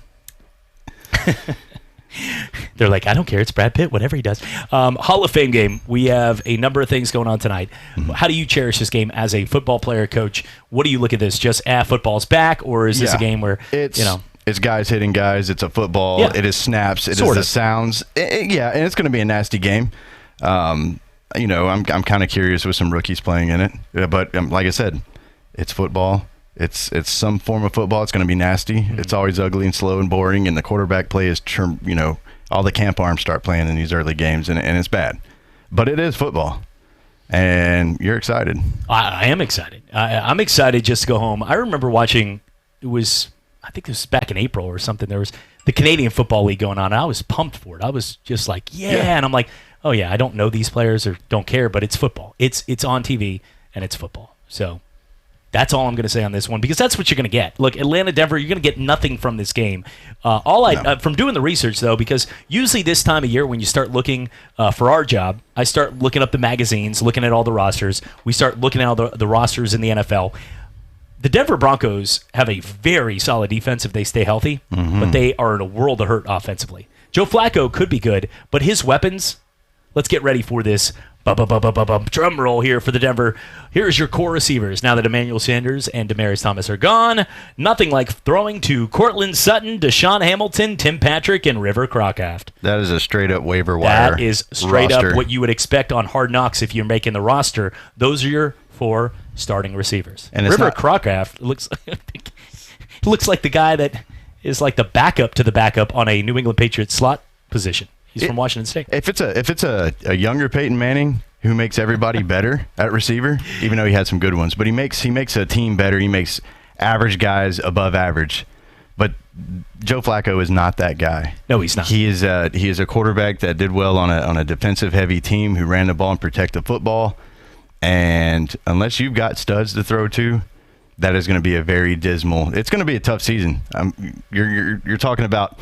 They're like, I don't care. It's Brad Pitt, whatever he does. Hall of Fame game. We have a number of things going on tonight. Mm-hmm. How do you cherish this game as a football player, coach? What do you look at this? Just football's back, or is this a game where it's guys hitting guys? It's a football. Yeah. It is snaps. It is the sounds. And it's going to be a nasty game. I'm kind of curious with some rookies playing in it, but like I said, it's football. It's some form of football. It's going to be nasty. Mm-hmm. It's always ugly and slow and boring, and the quarterback play is, all the camp arms start playing in these early games, and it's bad. But it is football, and you're excited. I am excited. I'm excited just to go home. I remember watching, I think it was back in April or something, there was the Canadian Football League going on, and I was pumped for it. I was just like, and I'm like, oh yeah, I don't know these players or don't care, but it's football. It's on TV, and it's football. So that's all I'm going to say on this one, because that's what you're going to get. Look, Atlanta, Denver, you're going to get nothing from this game. From doing the research, though, because usually this time of year when you start looking for our job, I start looking up the magazines, looking at all the rosters. We start looking at all the rosters in the NFL. The Denver Broncos have a very solid defense if they stay healthy, but they are in a world of hurt offensively. Joe Flacco could be good, but his weapons, let's get ready for this. Drum roll here for the Denver. Here's your core receivers. Now that Emmanuel Sanders and Demaryius Thomas are gone, nothing like throwing to Cortland Sutton, Deshaun Hamilton, Tim Patrick, and River Crocraft. That is a straight-up waiver wire That is straight roster. up what you would expect on Hard Knocks if you're making the roster. Those are your 4 starting receivers. And River Crocraft looks like the guy that is like the backup to the backup on a New England Patriots slot position. He's from Washington State. If it's a younger Peyton Manning who makes everybody better at receiver, even though he had some good ones, but he makes a team better. He makes average guys above average. But Joe Flacco is not that guy. No, he's not. He is a quarterback that did well on a defensive heavy team who ran the ball and protected the football. And unless you've got studs to throw to, that is going to be a very dismal. It's going to be a tough season. You're talking about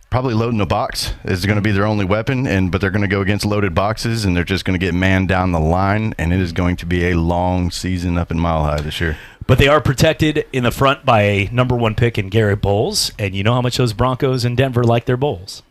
probably loading the box is going to be their only weapon, but they're going to go against loaded boxes, and they're just going to get manned down the line, and it is going to be a long season up in Mile High this year. But they are protected in the front by a number 1 pick in Garrett Bowles, and you know how much those Broncos in Denver like their Bowles.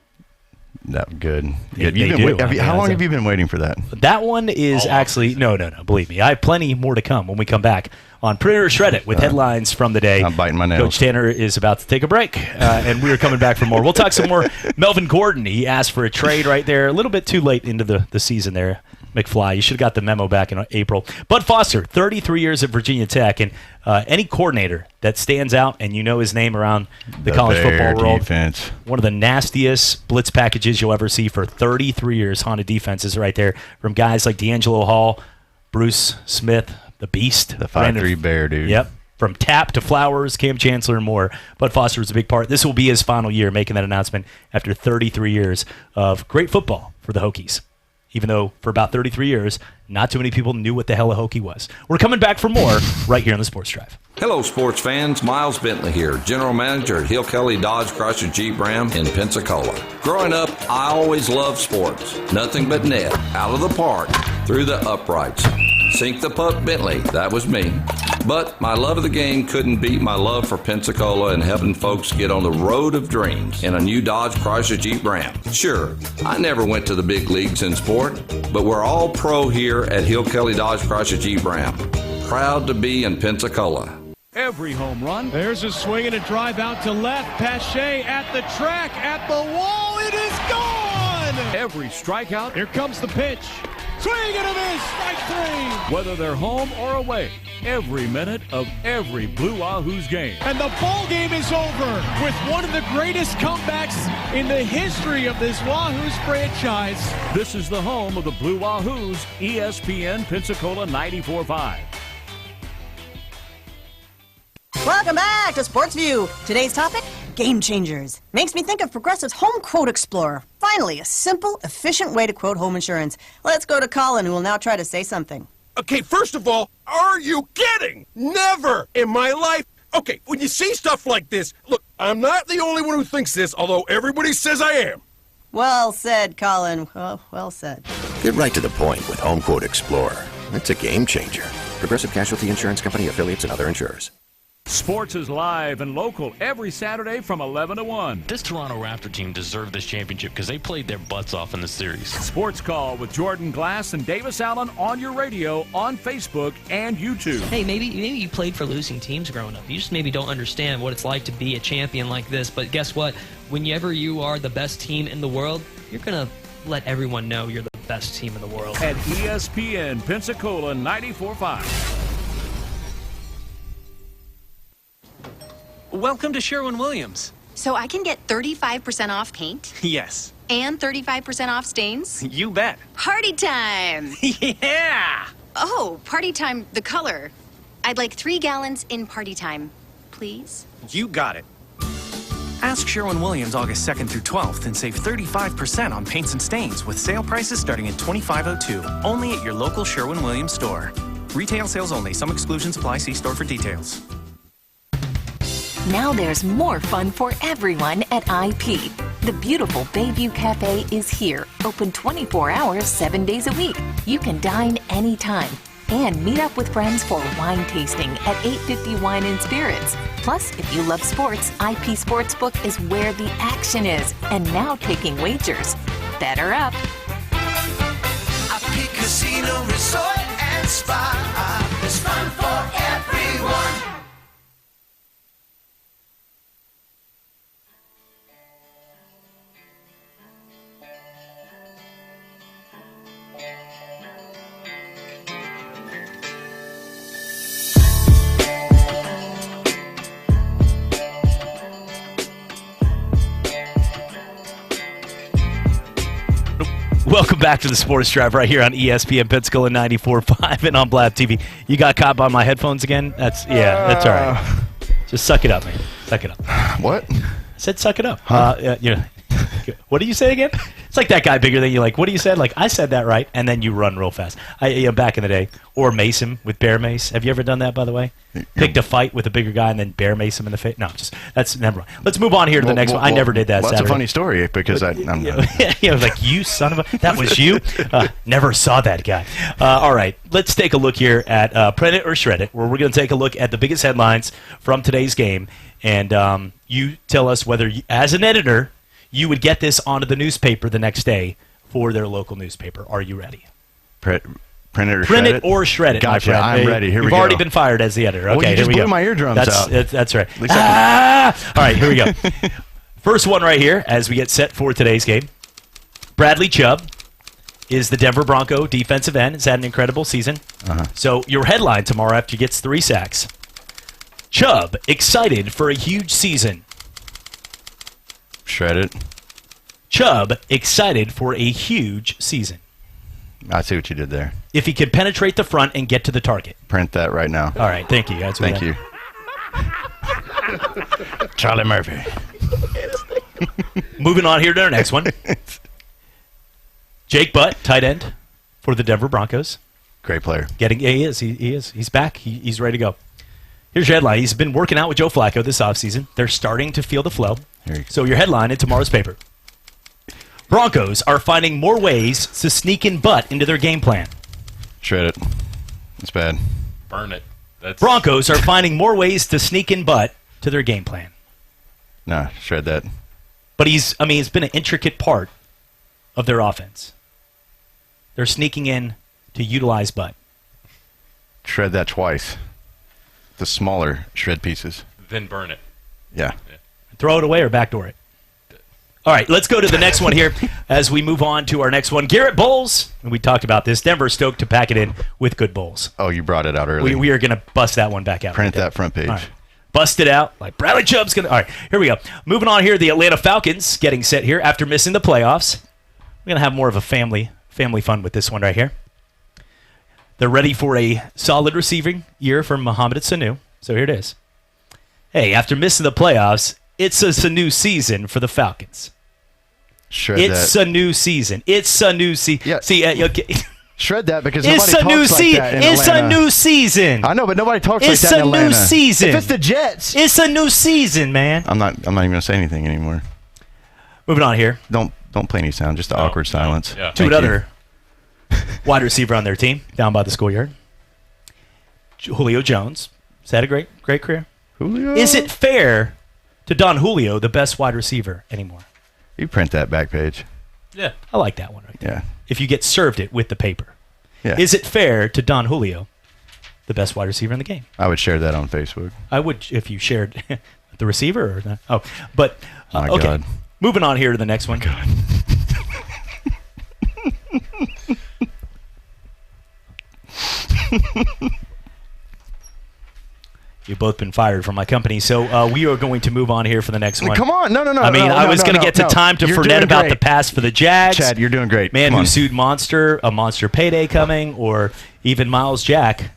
Good. How long have you been waiting for that? That one is actually no. Believe me, I have plenty more to come when we come back on Print or Shred It with headlines from the day. I'm biting my nails. Coach Tanner is about to take a break, and we are coming back for more. We'll talk some more. Melvin Gordon, he asked for a trade right there, a little bit too late into the season there. McFly, you should have got the memo back in April. Bud Foster, 33 years at Virginia Tech, and any coordinator that stands out and you know his name around the college football world, defense. One of the nastiest blitz packages you'll ever see for 33 years. Honda defenses right there from guys like D'Angelo Hall, Bruce Smith, the Beast, the 5'3" bear dude. Yep. From Tapp to Flowers, Cam Chancellor, and more. Bud Foster was a big part. This will be his final year making that announcement after 33 years of great football for the Hokies. Even though for about 33 years, not too many people knew what the hell a Hokie was. We're coming back for more right here on the Sports Drive. Hello, sports fans. Miles Bentley here, General Manager at Hill Kelly Dodge Chrysler Jeep Ram in Pensacola. Growing up, I always loved sports. Nothing but net, out of the park, through the uprights. Sink the puck Bentley, that was me. But my love of the game couldn't beat my love for Pensacola and helping folks get on the road of dreams in a new Dodge Chrysler Jeep Ram. Sure, I never went to the big leagues in sport, but we're all pro here at Hill Kelly Dodge Chrysler Jeep Ram. Proud to be in Pensacola. every home run. There's a swing and a drive out to left. Pache at the track, at the wall. It is gone! Every strikeout. Here comes the pitch. Swing and a miss, strike 3. Whether they're home or away, every minute of every Blue Wahoos game. And the ball game is over with one of the greatest comebacks in the history of this Wahoos franchise. This is the home of the Blue Wahoos, ESPN Pensacola 94.5. Welcome back to Sports View. Today's topic, game changers. Makes me think of Progressive's Home Quote Explorer. Finally, a simple, efficient way to quote home insurance. Let's go to Colin, who will now try to say something. Okay, first of all, are you kidding? Never in my life. Okay, when you see stuff like this, look, I'm not the only one who thinks this, although everybody says I am. Well said, Colin. Well said. Get right to the point with Home Quote Explorer. It's a game changer. Progressive Casualty Insurance Company, affiliates, and other insurers. Sports is live and local every Saturday from 11 to 1. This Toronto Raptor team deserved this championship because they played their butts off in the series. Sports Call with Jordan Glass and Davis Allen on your radio, on Facebook, and YouTube. Hey, maybe you played for losing teams growing up. You just maybe don't understand what it's like to be a champion like this. But guess what? Whenever you are the best team in the world, you're going to let everyone know you're the best team in the world. At ESPN Pensacola 94.5. Welcome to Sherwin-Williams. So I can get 35% off paint? Yes. And 35% off stains? You bet. Party time! Yeah! Oh, party time, the color. I'd like 3 gallons in party time, please. You got it. Ask Sherwin-Williams August 2nd through 12th and save 35% on paints and stains with sale prices starting at $25.02. Only at your local Sherwin-Williams store. Retail sales only. Some exclusions apply. See store for details. Now there's more fun for everyone at IP. The beautiful Bayview Cafe is here, open 24 hours, 7 days a week. You can dine anytime and meet up with friends for wine tasting at 850 Wine and Spirits. Plus, if you love sports, IP Sportsbook is where the action is, and now taking wagers. Better up. IP Casino Resort and Spa. It's fun for everyone. Welcome back to the Sports Drive right here on ESPN Pensacola 94.5 and on Blab TV. You got caught by my headphones again? That's all right. Just suck it up, man. Suck it up. What? I said suck it up. Huh? What did you say again? It's like that guy bigger than you. Like, what do you said? Like, I said that right, and then you run real fast. Back in the day. Or mace him with bear mace. Have you ever done that, by the way? Picked a fight with a bigger guy and then bear mace him in the face? No, never mind. Let's move on here to the next one. I never did that Well, that's Saturday. a funny story because I'm not. Yeah, like, you son of a... That was you? Never saw that guy. All right, let's take a look here at Print It or Shred It, where we're going to take a look at the biggest headlines from today's game. And you tell us whether, as an editor, you would get this onto the newspaper the next day for their local newspaper. Are you ready? Print it or Print shred it or shred it, my Gotcha, friend. I'm ready. Here we You've go. already been fired as the editor. Okay, Well, you just here we blew go. my eardrums out. That's right. At least I can- All right, here we go. First one right here as we get set for today's game. Bradley Chubb is the Denver Bronco defensive end. Has had an incredible season. So your headline tomorrow after he gets 3 sacks. Chubb excited for a huge season. Shred it. Chubb excited for a huge season. I see what you did there. If he could penetrate the front and get to the target. Print that right now. All right, thank you. That's what Thank you. Charlie Murphy. Moving on here to our next one. Jake Butt, tight end for the Denver Broncos. Great player. He is. He's back. He's ready to go. Here's your headline. He's been working out with Joe Flacco this offseason. They're starting to feel the flow. So your headline in tomorrow's paper. Broncos are finding more ways to sneak in Butt into their game plan. Shred it. It's bad. Burn it. Broncos are finding more ways to sneak in Butt to their game plan. No, shred that. But he's been an intricate part of their offense. They're sneaking in to utilize Butt. Shred that twice. the smaller shred pieces. Then burn it. Yeah. Throw it away or backdoor it. All right, let's go to the next one here as we move on to our next one. Garrett Bowles, and we talked about this. Denver stoked to pack it in with good bowls. Oh, you brought it out early. We are going to bust that one back out. Print that front page. All right. Bust it out like Bradley Chubb's going to. All right, here we go. Moving on here, the Atlanta Falcons getting set here after missing the playoffs. We're going to have more of a family fun with this one right here. They're ready for a solid receiving year from Mohamed Sanu. So here it is. Hey, after missing the playoffs, it's a Sanu season for the Falcons. It's a new season. It's a new season. Yeah. See, okay. Shred that because It's nobody talks like that in It's Atlanta. a new season. I know, but nobody talks It's like that in a new Atlanta. season. If it's the Jets. It's a new season, man. I'm not even going to say anything anymore. Moving on here. Don't play any sound, just awkward silence. Yeah. To another wide receiver on their team down by the schoolyard. Julio Jones. Has had a great career. Julio. Is it fair to Don Julio, the best wide receiver anymore? You print that back page. Yeah. I like that one right there. Yeah. If you get served it with the paper. Yeah. Is it fair to Don Julio, the best wide receiver in the game? I would share that on Facebook. I would if you shared the receiver or the, but My okay. God. Moving on here to the next one. God. You've both been fired from my company, so we are going to move on here for the next one. Come on, no. I mean, I was going to get to time to forget about the pass for the Jags. Chad, you're doing great. Man Come who on. sued Monster, a monster payday coming, or even Miles Jack,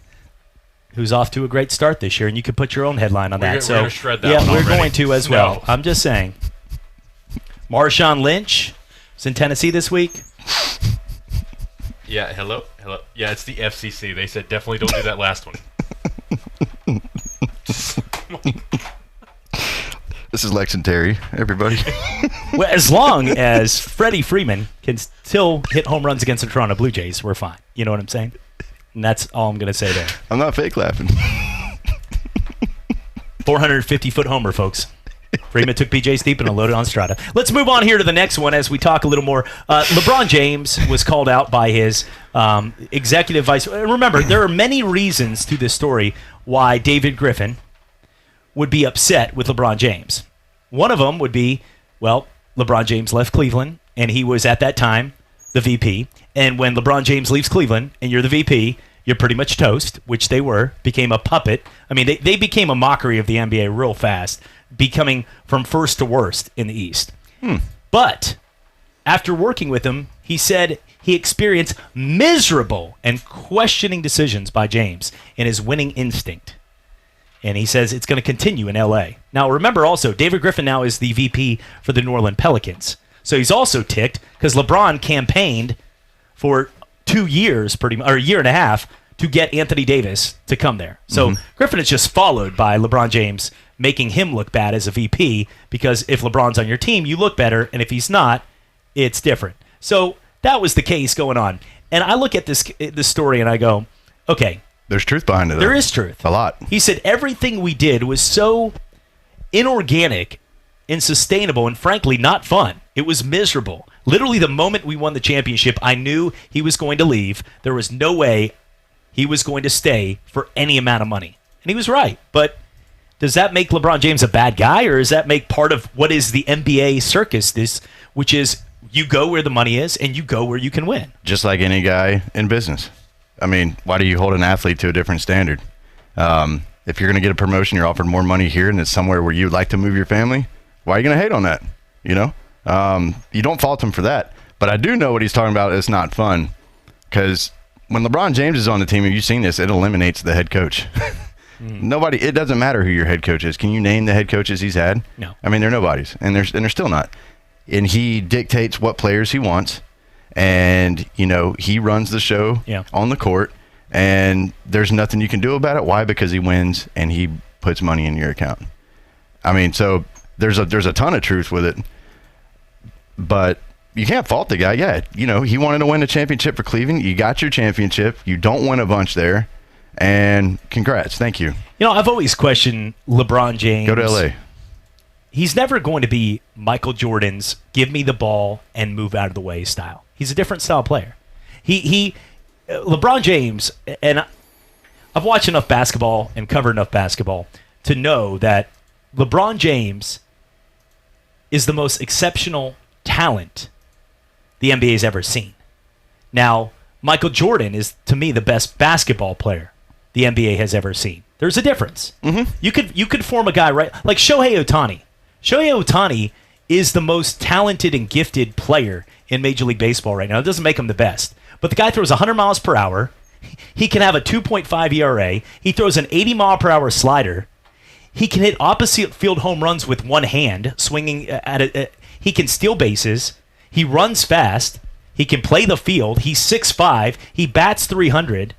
who's off to a great start this year, and you could put your own headline on that. We're gonna shred that yeah, one we're already. going to as well. I'm just saying. Marshawn Lynch is in Tennessee this week. Yeah, hello. Yeah, it's the FCC. They said definitely don't do that last one. This is Lex and Terry, everybody. Well, as long as Freddie Freeman can still hit home runs against the Toronto Blue Jays, we're fine. You know what I'm saying? And that's all I'm going to say there. I'm not fake laughing. 450-foot homer, folks. Freeman took PJ Steep and unloaded on Strata. Let's move on here to the next one as we talk a little more. LeBron James was called out by his executive vice. Remember, there are many reasons to this story why David Griffin would be upset with LeBron James. One of them would be, well, LeBron James left Cleveland, and he was at that time the VP. And when LeBron James leaves Cleveland and you're the VP, you're pretty much toast, which they were, became a puppet. I mean, they became a mockery of the NBA real fast, becoming from first to worst in the East. But after working with him, he said he experienced miserable and questioning decisions by James and his winning instinct. And he says it's going to continue in L.A. Now, remember also, David Griffin now is the VP for the New Orleans Pelicans. So he's also ticked because LeBron campaigned for 2 years, or a year and a half, to get Anthony Davis to come there. So Griffin is just followed by LeBron James, making him look bad as a VP, because if LeBron's on your team, you look better, and if he's not, it's different. So that was the case going on. And I look at this story and I go, okay. There's truth behind it, though. There is truth. A lot. He said everything we did was so inorganic, insustainable, and frankly not fun. It was miserable. Literally the moment we won the championship, I knew he was going to leave. There was no way he was going to stay for any amount of money. And he was right. But does that make LeBron James a bad guy, or does that make part of what is the NBA circus, which is you go where the money is and you go where you can win? Just like any guy in business. I mean, why do you hold an athlete to a different standard? If you're going to get a promotion, you're offered more money here and it's somewhere where you'd like to move your family, why are you going to hate on that? You know? You don't fault him for that. But I do know what he's talking about. It's not fun. Because when LeBron James is on the team, have you seen this? It eliminates the head coach. It doesn't matter who your head coach is. Can you name the head coaches he's had? No. I mean, they're nobodies. And they're still not. And he dictates what players he wants. And, you know, he runs the show on the court, and there's nothing you can do about it. Why? Because he wins and he puts money in your account. I mean, so there's a ton of truth with it, but you can't fault the guy. Yeah, you know, he wanted to win a championship for Cleveland. You got your championship. You don't win a bunch there, and congrats. Thank you. You know, I've always questioned LeBron James. Go to L.A. He's never going to be Michael Jordan's give me the ball and move out of the way style. He's a different style player. LeBron James, and I've watched enough basketball and covered enough basketball to know that LeBron James is the most exceptional talent the NBA's ever seen. Now, Michael Jordan is, to me, the best basketball player the NBA has ever seen. There's a difference. Mm-hmm. You could form a guy like Shohei Ohtani. Shohei Ohtani is the most talented and gifted player in Major League Baseball right now. It doesn't make him the best, but the guy throws 100 miles per hour. He can have a 2.5 ERA. He throws an 80 mile per hour slider. He can hit opposite field home runs with one hand, swinging at it. He can steal bases. He runs fast. He can play the field. He's 6'5". He bats 300.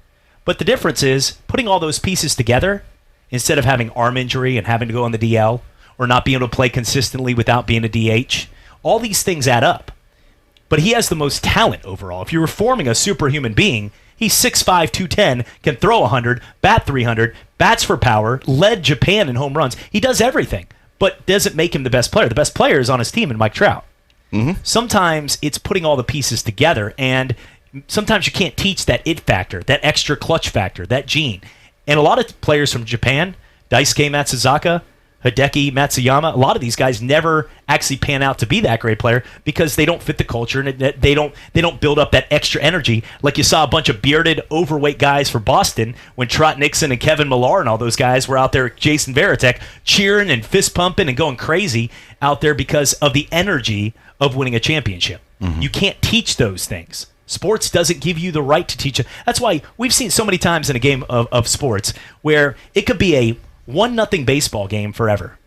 But the difference is putting all those pieces together instead of having arm injury and having to go on the DL or not being able to play consistently without being a DH. All these things add up. But he has the most talent overall. If you were forming a superhuman being, he's 6'5", 210, can throw 100, bat 300, bats for power, led Japan in home runs. He does everything, but doesn't make him the best player. The best player is on his team in Mike Trout. Mm-hmm. Sometimes it's putting all the pieces together, and sometimes you can't teach that it factor, that extra clutch factor, that gene. And a lot of players from Japan, Daisuke Matsuzaka, Hideki Matsuyama, a lot of these guys never actually pan out to be that great player because they don't fit the culture and they don't build up that extra energy like you saw a bunch of bearded, overweight guys for Boston when Trot Nixon and Kevin Millar and all those guys were out there, Jason Varitek, cheering and fist pumping and going crazy out there because of the energy of winning a championship. Mm-hmm. You can't teach those things. Sports doesn't give you the right to teach it. That's why we've seen so many times in a game of sports where it could be a 1-0 baseball game forever.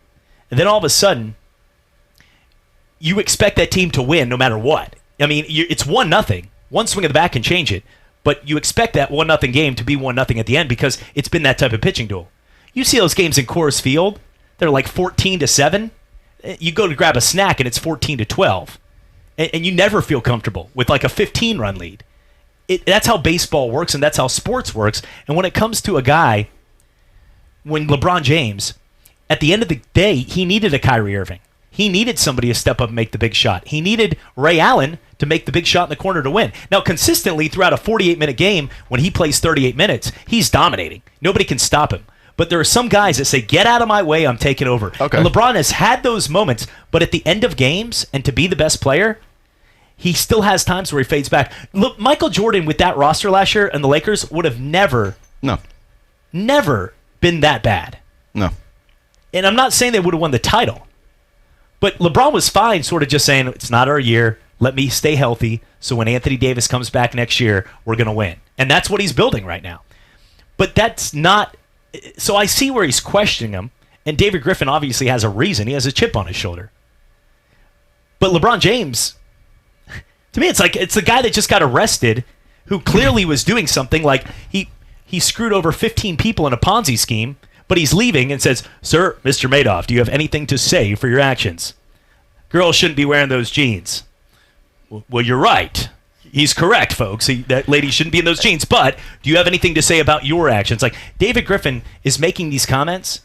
And then all of a sudden, you expect that team to win no matter what. I mean, it's 1-0. One swing of the bat can change it. But you expect that 1-0 game to be 1-0 at the end because it's been that type of pitching duel. You see those games in Coors Field, they're like 14-7. You go to grab a snack and it's 14-12. And you never feel comfortable with like a 15-run lead. That's how baseball works and that's how sports works. And when it comes to a guy, when LeBron James, at the end of the day, he needed a Kyrie Irving. He needed somebody to step up and make the big shot. He needed Ray Allen to make the big shot in the corner to win. Now, consistently throughout a 48-minute game, when he plays 38 minutes, he's dominating. Nobody can stop him. But there are some guys that say, get out of my way, I'm taking over. Okay. And LeBron has had those moments, but at the end of games, and to be the best player, he still has times where he fades back. Look, Michael Jordan with that roster last year and the Lakers would have never been that bad. No. And I'm not saying they would have won the title. But LeBron was fine sort of just saying, it's not our year. Let me stay healthy. So when Anthony Davis comes back next year, we're going to win. And that's what he's building right now. But that's not... So I see where he's questioning him. And David Griffin obviously has a reason. He has a chip on his shoulder. But LeBron James... To me, it's like it's the guy that just got arrested who clearly was doing something like he screwed over 15 people in a Ponzi scheme, but he's leaving and says, "Sir, Mr. Madoff, do you have anything to say for your actions? Girls shouldn't be wearing those jeans." Well, you're right. He's correct, folks. That lady shouldn't be in those jeans, but do you have anything to say about your actions? Like, David Griffin is making these comments,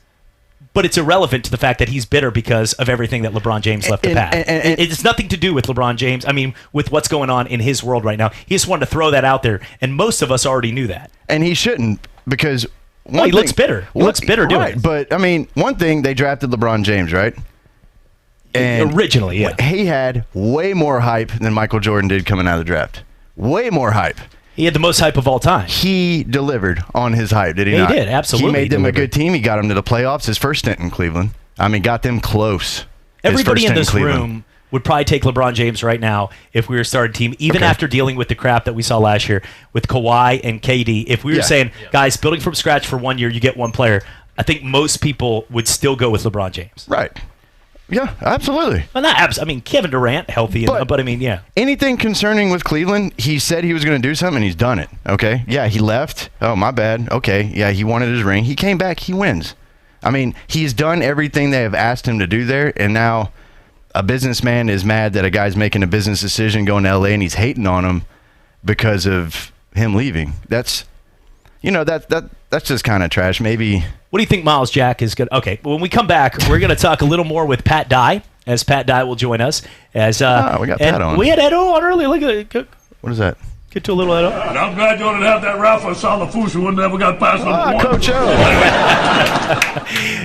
but it's irrelevant to the fact that he's bitter because of everything that LeBron James left to pass. It's nothing to do with LeBron James. I mean, with what's going on in his world right now. He just wanted to throw that out there, and most of us already knew that. And he shouldn't because... he looks bitter. He looks bitter doing it. But, I mean, one thing, they drafted LeBron James, right? And originally, yeah. He had way more hype than Michael Jordan did coming out of the draft. Way more hype. He had the most hype of all time. He delivered on his hype, did he not? He did, absolutely. He made them a good team. He got them to the playoffs his first stint in Cleveland. I mean, got them close. Everybody in this room would probably take LeBron James right now if we were starting a team, even after dealing with the crap that we saw last year with Kawhi and KD. If we were saying, guys, building from scratch for 1 year, you get one player, I think most people would still go with LeBron James. Right. Yeah, absolutely. Well, I mean, Kevin Durant, healthy, but I mean, yeah. Anything concerning with Cleveland, he said he was going to do something, and he's done it, okay? Yeah, he left. Oh, my bad. Okay, yeah, he wanted his ring. He came back. He wins. I mean, he's done everything they have asked him to do there, and now a businessman is mad that a guy's making a business decision going to L.A., and he's hating on him because of him leaving. That's, that's just kind of trash. Maybe... What do you think Miles Jack is going to... Okay, when we come back, we're going to talk a little more with Pat Dye, as Pat Dye will join us. We got Pat on. We had Edo on earlier. Look at it. What is that? Get to a little. And I'm glad you didn't have that Rafa Salafusa who never got past number one. Coach O.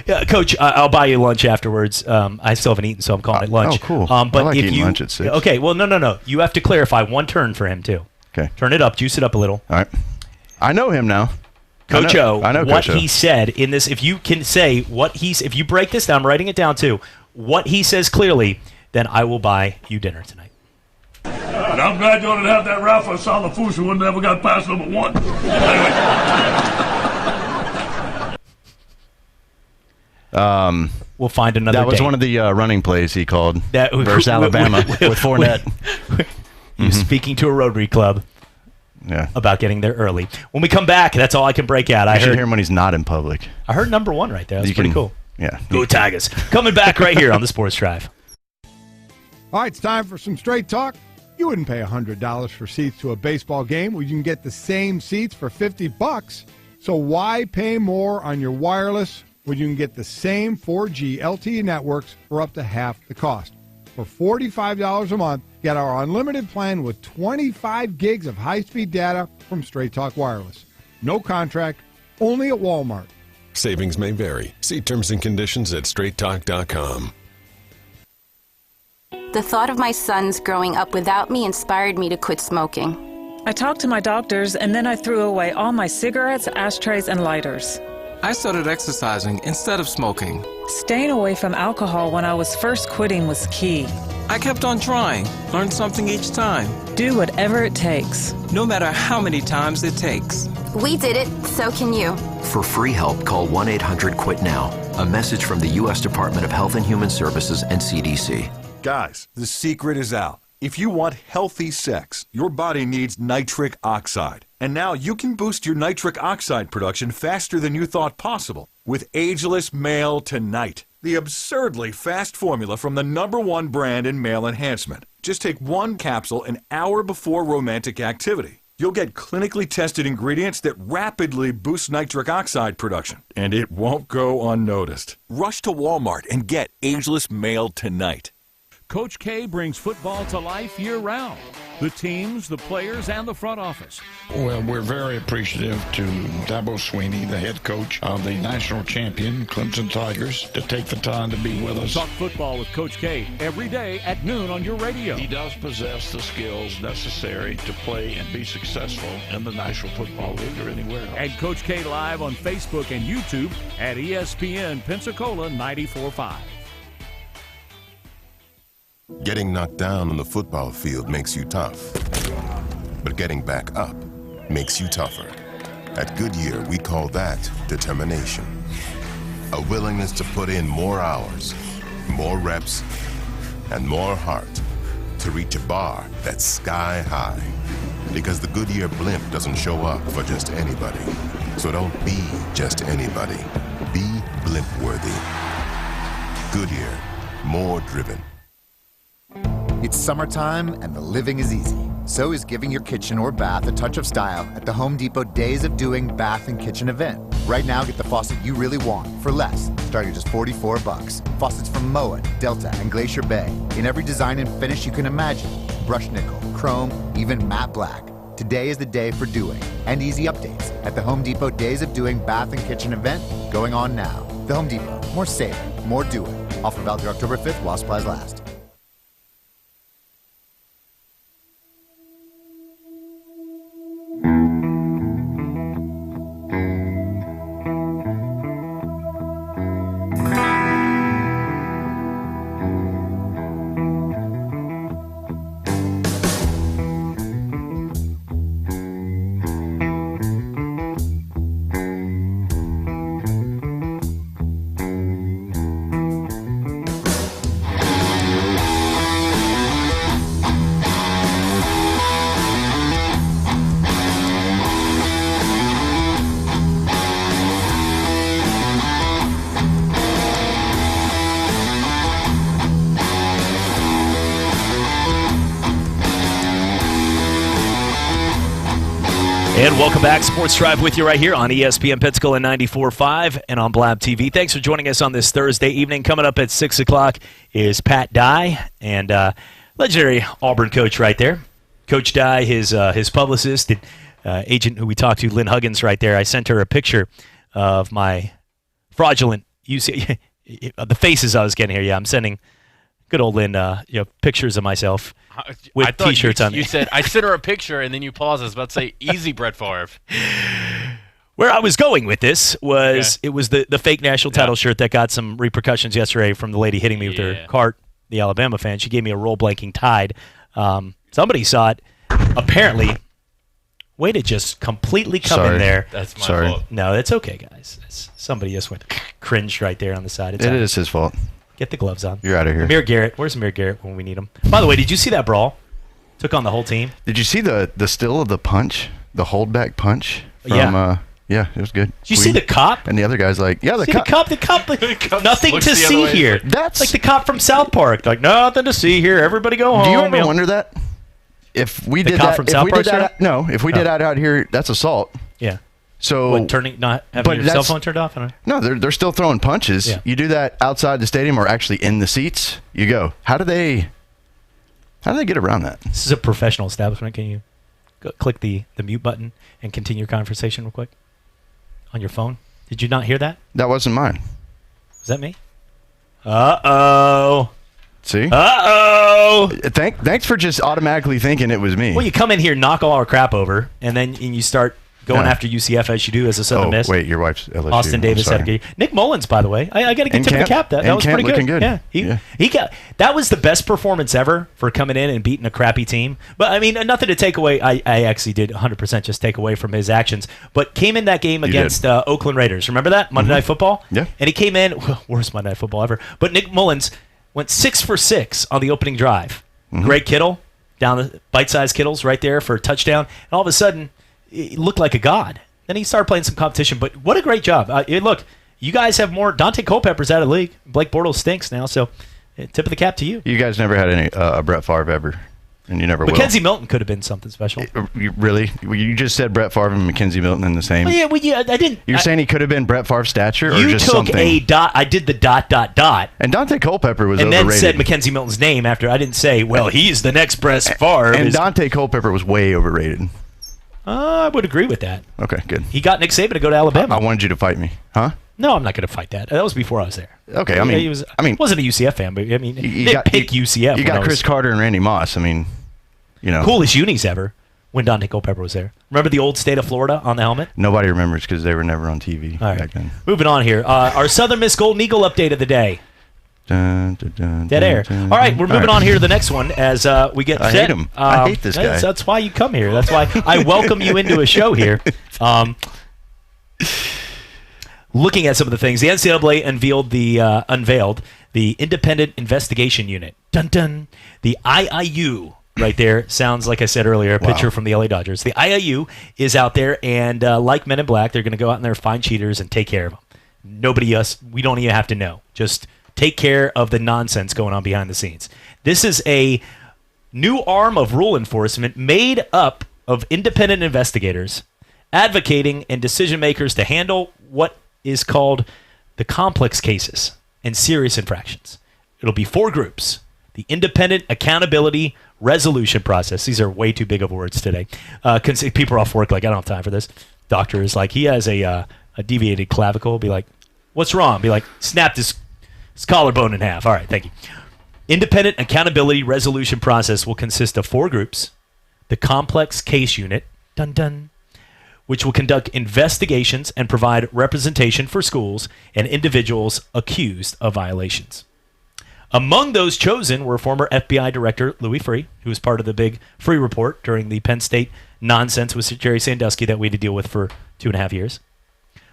Yeah, Coach, I'll buy you lunch afterwards. I still haven't eaten, so I'm calling it lunch. Oh, cool. But I like if eating you, lunch at 6. Okay, well, no. You have to clarify one turn for him, too. Okay. Turn it up. Juice it up a little. All right. I know him now. Coach O, I know what Coach O. he said in this, if you can say what he's, if you break this down, I'm writing it down, too, what he says clearly, then I will buy you dinner tonight. And I'm glad you didn't have that Rafa Salafusa who never got past number one. We'll find another That was day. one of the running plays he called versus Alabama with Fournette. He's speaking to a Rotary Club about getting there early. When we come back, that's all I can break out. I should hear him when he's not in public. I heard number one right there. That's pretty cool. Yeah. Go Tigers. Coming back right here on the Sports Drive. All right, it's time for some straight talk. You wouldn't pay $100 for seats to a baseball game where you can get the same seats for $50. So why pay more on your wireless when you can get the same 4G LTE networks for up to half the cost? For $45 a month, get our unlimited plan with 25 gigs of high-speed data from Straight Talk Wireless. No contract, only at Walmart. Savings may vary. See terms and conditions at straighttalk.com. The thought of my sons growing up without me inspired me to quit smoking. I talked to my doctors, and then I threw away all my cigarettes, ashtrays, and lighters. I started exercising instead of smoking. Staying away from alcohol when I was first quitting was key. I kept on trying, learned something each time. Do whatever it takes. No matter how many times it takes. We did it, so can you. For free help, call 1-800-QUIT-NOW. A message from the U.S. Department of Health and Human Services and CDC. Guys, the secret is out. If you want healthy sex, your body needs nitric oxide. And now you can boost your nitric oxide production faster than you thought possible with Ageless Male Tonight, the absurdly fast formula from the #1 brand in male enhancement. Just take one capsule an hour before romantic activity. You'll get clinically tested ingredients that rapidly boost nitric oxide production, and it won't go unnoticed. Rush to Walmart and get Ageless Male Tonight. Coach K brings football to life year-round. The teams, the players, and the front office. Well, we're very appreciative to Dabo Swinney, the head coach of the national champion Clemson Tigers, to take the time to be with us. Talk football with Coach K every day at noon on your radio. He does possess the skills necessary to play and be successful in the National Football League or anywhere else. And Coach K live on Facebook and YouTube at ESPN Pensacola 945. Getting knocked down on the football field makes you tough, but getting back up makes you tougher. At Goodyear, we call that determination. A willingness to put in more hours, more reps, and more heart to reach a bar that's sky high. Because the Goodyear blimp doesn't show up for just anybody. So don't be just anybody. Be blimp-worthy. Goodyear, more driven. It's summertime and the living is easy. So is giving your kitchen or bath a touch of style at the Home Depot Days of Doing Bath and Kitchen event. Right now, get the faucet you really want for less, starting at just $44. Faucets from Moen, Delta, and Glacier Bay in every design and finish you can imagine. Brushed nickel, chrome, even matte black. Today is the day for doing and easy updates at the Home Depot Days of Doing Bath and Kitchen event going on now. The Home Depot, more saving, more doing. Offer valid through October 5th while supplies last. And welcome back. Sports Drive with you right here on ESPN Pensacola 94.5 and on Blab TV. Thanks for joining us on this Thursday evening. Coming up at 6 o'clock is Pat Dye and legendary Auburn coach right there. Coach Dye, his publicist and agent who we talked to, Lynn Huggins, right there. I sent her a picture of my fraudulent UC, the faces I was getting here. Yeah, I'm sending good old Lynn pictures of myself with I thought T-shirts on. You said, I sent her a picture, and then you paused. I was about to say, easy, Brett Favre. Where I was going with this was it was the fake national title shirt that got some repercussions yesterday from the lady hitting me with her cart, the Alabama fan. She gave me a roll blanking Tide. Somebody saw it. Apparently, way to just completely come in there. That's my fault. No, it's okay, guys. Somebody just went cringed right there on the side. It is his fault. Get the gloves on. You're out of here. Amir Garrett. Where's Amir Garrett when we need him? By the way, did you see that brawl? Took on the whole team. Did you see the still of the punch? The holdback punch? From, yeah, it was good. Did you see the cop? And the other guy's like, yeah, the cop. The cop, nothing to see here. That's like the cop from South Park. Like, nothing to see here. Everybody go home. Do you ever wonder that? If we did that, if we did that out here, that's assault. Yeah. So not having your cell phone turned off? I don't know. No, they're still throwing punches. Yeah. You do that outside the stadium or actually in the seats. You go. How do they get around that? This is a professional establishment. Can you click the mute button and continue your conversation real quick on your phone? Did you not hear that? That wasn't mine. Was that me? Uh-oh. See? Uh-oh. Thanks for just automatically thinking it was me. Well, you come in here, knock all our crap over, and then you start going after UCF as you do as a Southern Miss. Wait, your wife's LSU. Austin Davis had a game. Nick Mullins, by the way. I got to give tip of the cap. That was pretty good. Good. Yeah, he got that was the best performance ever for coming in and beating a crappy team. But I mean, nothing to take away. I actually did 100% just take away from his actions. But came in that game against Oakland Raiders. Remember that Monday Night Football? Yeah. And he came in worst Monday Night Football ever. But Nick Mullins went 6 for 6 on the opening drive. Greg Kittle down the bite-sized Kittles right there for a touchdown. And all of a sudden, he looked like a god. Then he started playing some competition, but what a great job. Look, you guys have more. Dante Culpepper's out of the league. Blake Bortles stinks now, so tip of the cap to you. You guys never had any Brett Favre ever, and you never will. Mackenzie Milton could have been something special. Really? You just said Brett Favre and Mackenzie Milton in the same. Well, yeah, I didn't. You're saying he could have been Brett Favre's stature, or just something? You something? took a dot. I did the ... And Dante Culpepper was and overrated. then said Mackenzie Milton's name after. I didn't say, well, he's the next Brett Favre. And Dante Culpepper was way overrated. I would agree with that. Okay, good. He got Nick Saban to go to Alabama. I wanted you to fight me, huh? No, I'm not going to fight that. That was before I was there. Okay, he wasn't a UCF fan, but I mean, pick UCF. You got Chris Carter and Randy Moss. I mean, coolest unis ever when Dante Culpepper was there. Remember the old state of Florida on the helmet? Nobody remembers because they were never on TV back then. Moving on here. Our Southern Miss Golden Eagle update of the day. Dead air. All right, we're moving on here to the next one as we get set. I hate him. I hate this guy. That's why you come here. That's why I welcome you into a show here. Looking at some of the things, the NCAA unveiled the Independent Investigation Unit. Dun dun. The IIU. Right there. Sounds like I said earlier, a picture from the LA Dodgers. The IIU is out there, and like Men in Black, they're going to go out in there, find cheaters, and take care of them. We don't even have to know. Just take care of the nonsense going on behind the scenes. This is a new arm of rule enforcement made up of independent investigators, advocating and decision makers to handle what is called the complex cases and serious infractions. It'll be 4 groups. The Independent Accountability Resolution Process. These are way too big of words today. People are off work like, I don't have time for this. Doctor is like, he has a deviated clavicle. Be like, what's wrong? Be like, snapped his collarbone in half. All right, thank you. Independent Accountability Resolution Process will consist of 4 groups. The Complex Case Unit, dun dun, which will conduct investigations and provide representation for schools and individuals accused of violations. Among those chosen were former FBI Director Louis Freeh, who was part of the big Freeh report during the Penn State nonsense with Jerry Sandusky that we had to deal with for 2.5 years.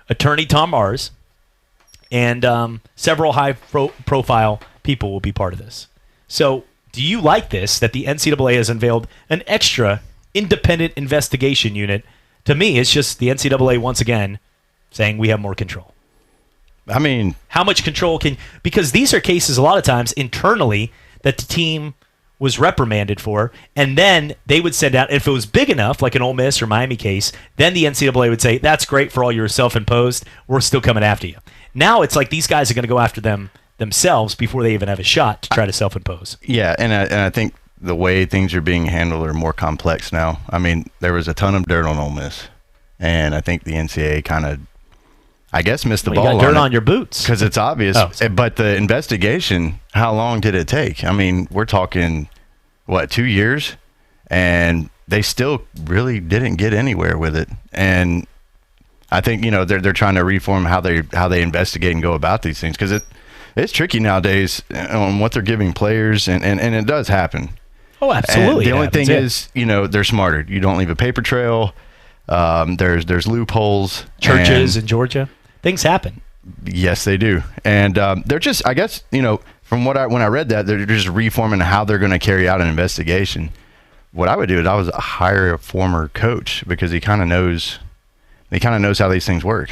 Attorney Tom Mars, and several high-profile people will be part of this. So, do you like this, that the NCAA has unveiled an extra independent investigation unit? To me, it's just the NCAA, once again, saying we have more control. I mean, how much control because these are cases a lot of times internally that the team was reprimanded for, and then they would send out, if it was big enough, like an Ole Miss or Miami case, then the NCAA would say, that's great for all your self-imposed, we're still coming after you. Now it's like these guys are going to go after them themselves before they even have a shot to try to self-impose. Yeah, and I think the way things are being handled are more complex now. I mean, there was a ton of dirt on Ole Miss, and I think the NCAA kind of, I guess, missed the ball. You got dirt on your boots because it's obvious. But the investigation, how long did it take? I mean, we're talking 2 years, and they still really didn't get anywhere with it. And I think they're trying to reform how they investigate and go about these things, because it's tricky nowadays on what they're giving players, and it does happen. Oh, absolutely. And the only thing is, they're smarter. You don't leave a paper trail. There's loopholes. Churches in Georgia, things happen. Yes, they do, and they're just, I guess, from when I read that, they're just reforming how they're going to carry out an investigation. What I would do is I would hire a former coach, because he kind of knows how these things work.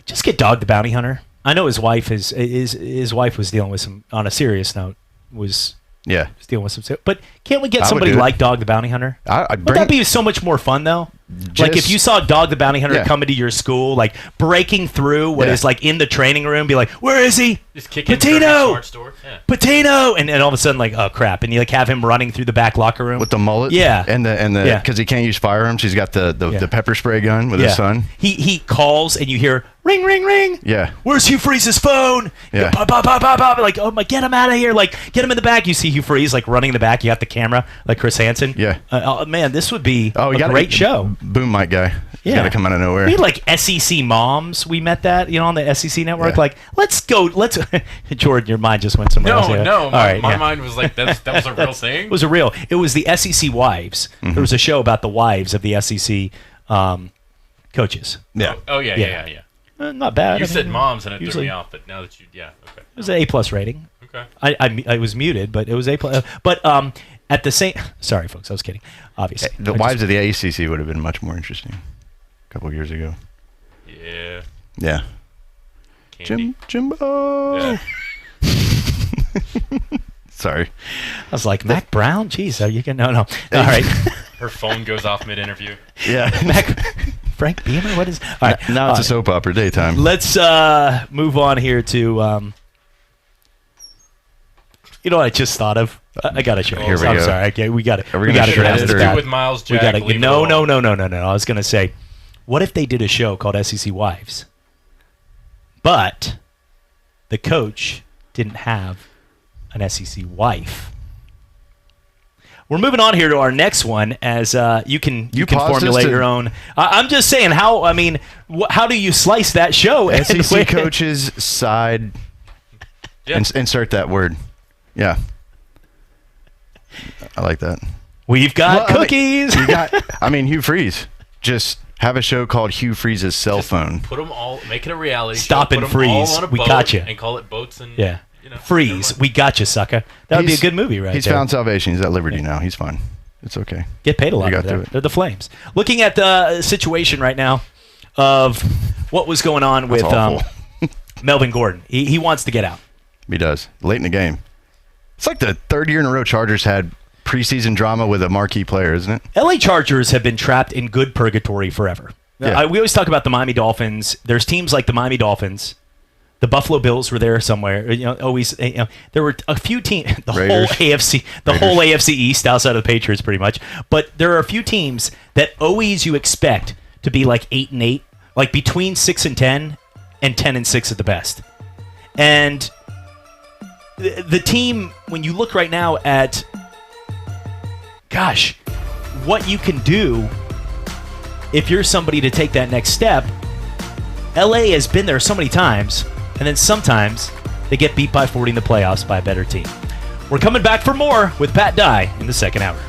Just get Dog the Bounty Hunter. I know his wife his wife was dealing with some, on a serious note, was dealing with some. But can't we get somebody like Dog the Bounty Hunter? Would that be so much more fun, though? Like if you saw Dog the Bounty Hunter come into your school, like breaking through what is like in the training room, be like, "Where is he? Just kick in Patino, yeah. Patino," and all of a sudden, like, oh crap, and you like have him running through the back locker room with the mullet, and the because he can't use firearms, he's got the pepper spray gun with his son. He calls, and you hear ring, ring, ring. Yeah, where's Hugh Freeze's phone? Yeah, pop, pop, pop, pop, pop. Like, oh my, get him out of here! Like, get him in the back. You see Hugh Freeze like running in the back. You got the camera, like Chris Hansen. Yeah. Oh man, this would be a great show. Boom mic guy. Yeah, got to come out of nowhere. We had like SEC moms. We met that, on the SEC network. Like, let's go. Jordan, your mind just went somewhere else. No. My mind was like, that was a real thing. It was a real. It was the SEC wives. Mm-hmm. There was a show about the wives of the SEC coaches. Yeah. Oh yeah. Not bad. You said moms, and it threw me off. But now that okay. It was an A+ rating. Okay. I was muted, but it was A+. But at the same. Sorry, folks. I was kidding. Obviously, the wives of the ACC would have been much more interesting. Couple years ago. Yeah. Jimbo. Yeah. Sorry. I was like, Mac Brown? Jeez, are you going to... No. All right. Her phone goes off mid-interview. Yeah. Frank Beamer? What is... All right. Now it's a soap opera daytime. Let's move on here to... you know what I just thought of? I got to show you. Here we I'm go. sorry. Okay, we got it. Are we going to shred it? Let's do with Miles Jack. No. I was going to say, what if they did a show called SEC Wives, but the coach didn't have an SEC wife? We're moving on here to our next one, as you can formulate your own. I'm just saying, how do you slice that show? SEC coaches side. Insert that word. Yeah. I like that. We've got cookies. Hugh Freeze. Just have a show called Hugh Freeze's cell phone. Put them all. Make it a reality Stop show. and freeze. We got you. And call it Boats and Freeze. We got you, sucker. That would be a good movie, right? He's found salvation. He's at liberty now. He's fine. It's okay. Get paid a lot. They're the Flames. Looking at the situation right now of what was going on with Melvin Gordon. He wants to get out. He does. Late in the game. It's like the third year in a row Chargers had preseason drama with a marquee player, isn't it? LA Chargers have been trapped in good purgatory forever. Yeah. We always talk about the Miami Dolphins. There's teams like the Miami Dolphins. The Buffalo Bills were there somewhere. There were a few teams. The Raiders. whole AFC East outside of the Patriots, pretty much. But there are a few teams that always you expect to be like 8-8, like between 6-10 and 10-6 at the best. And the team, when you look right now at, gosh, what you can do if you're somebody to take that next step. LA has been there so many times, and then sometimes they get beat by 40 in the playoffs by a better team. We're coming back for more with Pat Dye in the second hour.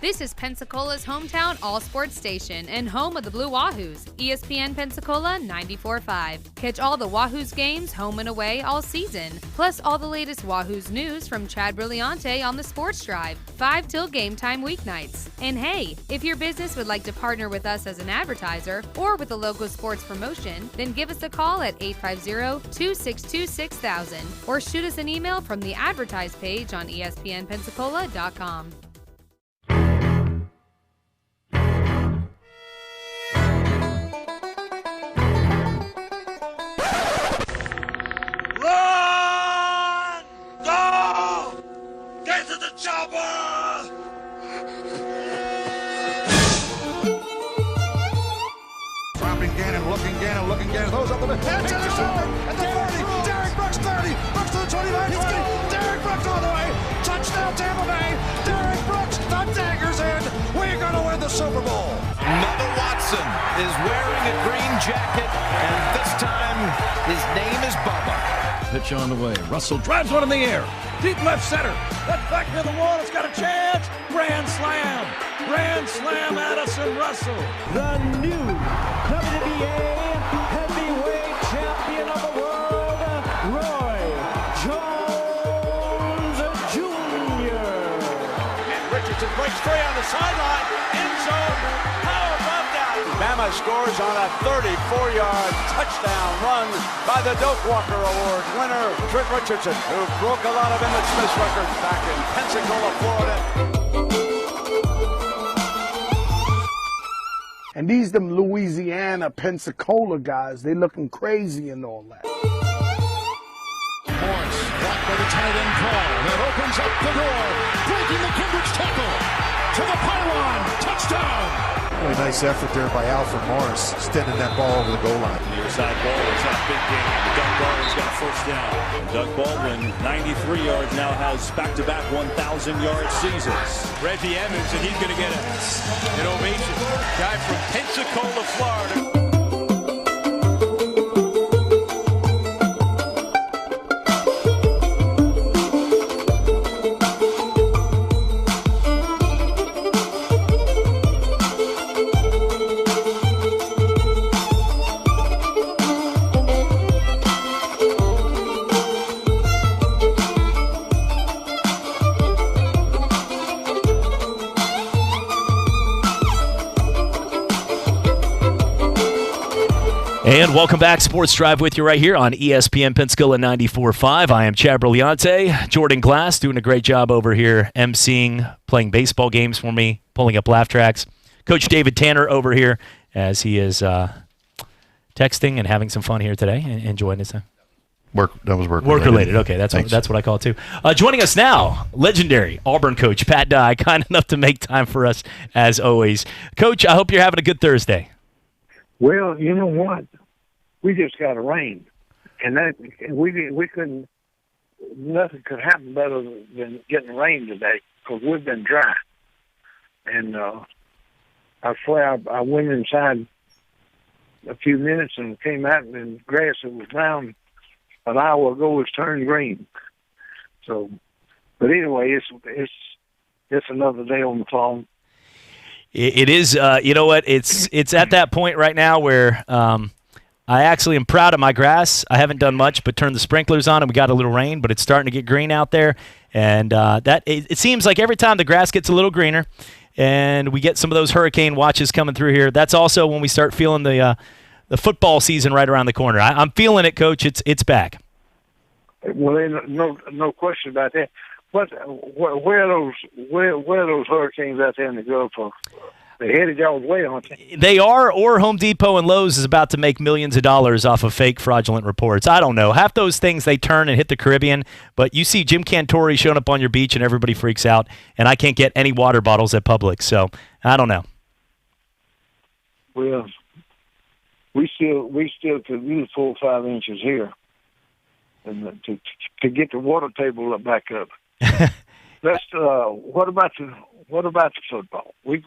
This is Pensacola's hometown all-sports station and home of the Blue Wahoos, ESPN Pensacola 945. Catch all the Wahoos games home and away all season, plus all the latest Wahoos news from Chad Brilliante on the Sports Drive, 5 till game time weeknights. And hey, if your business would like to partner with us as an advertiser or with a local sports promotion, then give us a call at 850-262-6000 or shoot us an email from the advertise page on ESPNpensacola.com. dropping Gannon, looking, throws up the middle. It's intercepted at the 40. Derek Brooks 30. Brooks to the 25, 20. Derek Brooks all the way. Touchdown Tampa Bay. Derek Brooks, the dagger's in. We're going to win the Super Bowl. Another Watson is wearing a green jacket, and this time his name is Bubba. Pitch on the way. Russell drives one in the air. Deep left center. That's back near the wall. It's got a chance. Grand slam. Grand slam, Addison Russell. The new WBA heavyweight champion of the world, Roy Jones Jr. And Richardson breaks free on the sideline. End zone. How about that? Bama scores on a 34-yard touchdown run by the Doak Walker Award winner, Trick Richardson, who broke a lot of Emmett Smith's records back in Pensacola, Florida. And these them Louisiana, Pensacola guys, they looking crazy and all that. Morris, blocked by the tight end Paul. That opens up the door. Breaking the Cambridge tackle. To the pylon. Touchdown. Really nice effort there by Alfred Morris, extending that ball over the goal line. Near side ball, it's a big game. Doug Baldwin's got a first down. And Doug Baldwin, 93 yards, now has back-to-back 1,000-yard seasons. Reggie Evans, and he's going to get an ovation. Guy from Pensacola, Florida. And welcome back. Sports Drive with you right here on ESPN Pensacola 94.5. I am Chad Brillante. Jordan Glass doing a great job over here emceeing, playing baseball games for me, pulling up laugh tracks. Coach David Tanner over here as he is texting and having some fun here today and enjoying his time. That was work-related. Okay, that's what I call it too. Joining us now, legendary Auburn coach Pat Dye, kind enough to make time for us as always. Coach, I hope you're having a good Thursday. Well, you know what? We just got a rain, and that we couldn't. Nothing could happen better than getting rain today because we've been dry. And I swear, I went inside a few minutes and came out, and grass that was brown an hour ago was turned green. So, but anyway, it's another day on the farm. It is, you know what? It's at that point right now where I actually am proud of my grass. I haven't done much but turned the sprinklers on and we got a little rain, but it's starting to get green out there. And it seems like every time the grass gets a little greener and we get some of those hurricane watches coming through here, that's also when we start feeling the football season right around the corner. I'm feeling it, Coach. It's back. Well, no question about that. Where are those hurricanes out there in the Gulf? They're headed y'all's way, aren't they? They are, or Home Depot and Lowe's is about to make millions of dollars off of fake fraudulent reports. I don't know. Half those things, they turn and hit the Caribbean, but you see Jim Cantori showing up on your beach and everybody freaks out, and I can't get any water bottles at Publix, so I don't know. Well, we still could use 4 or 5 inches here, and to get the water table back up. Let's. What about the football? We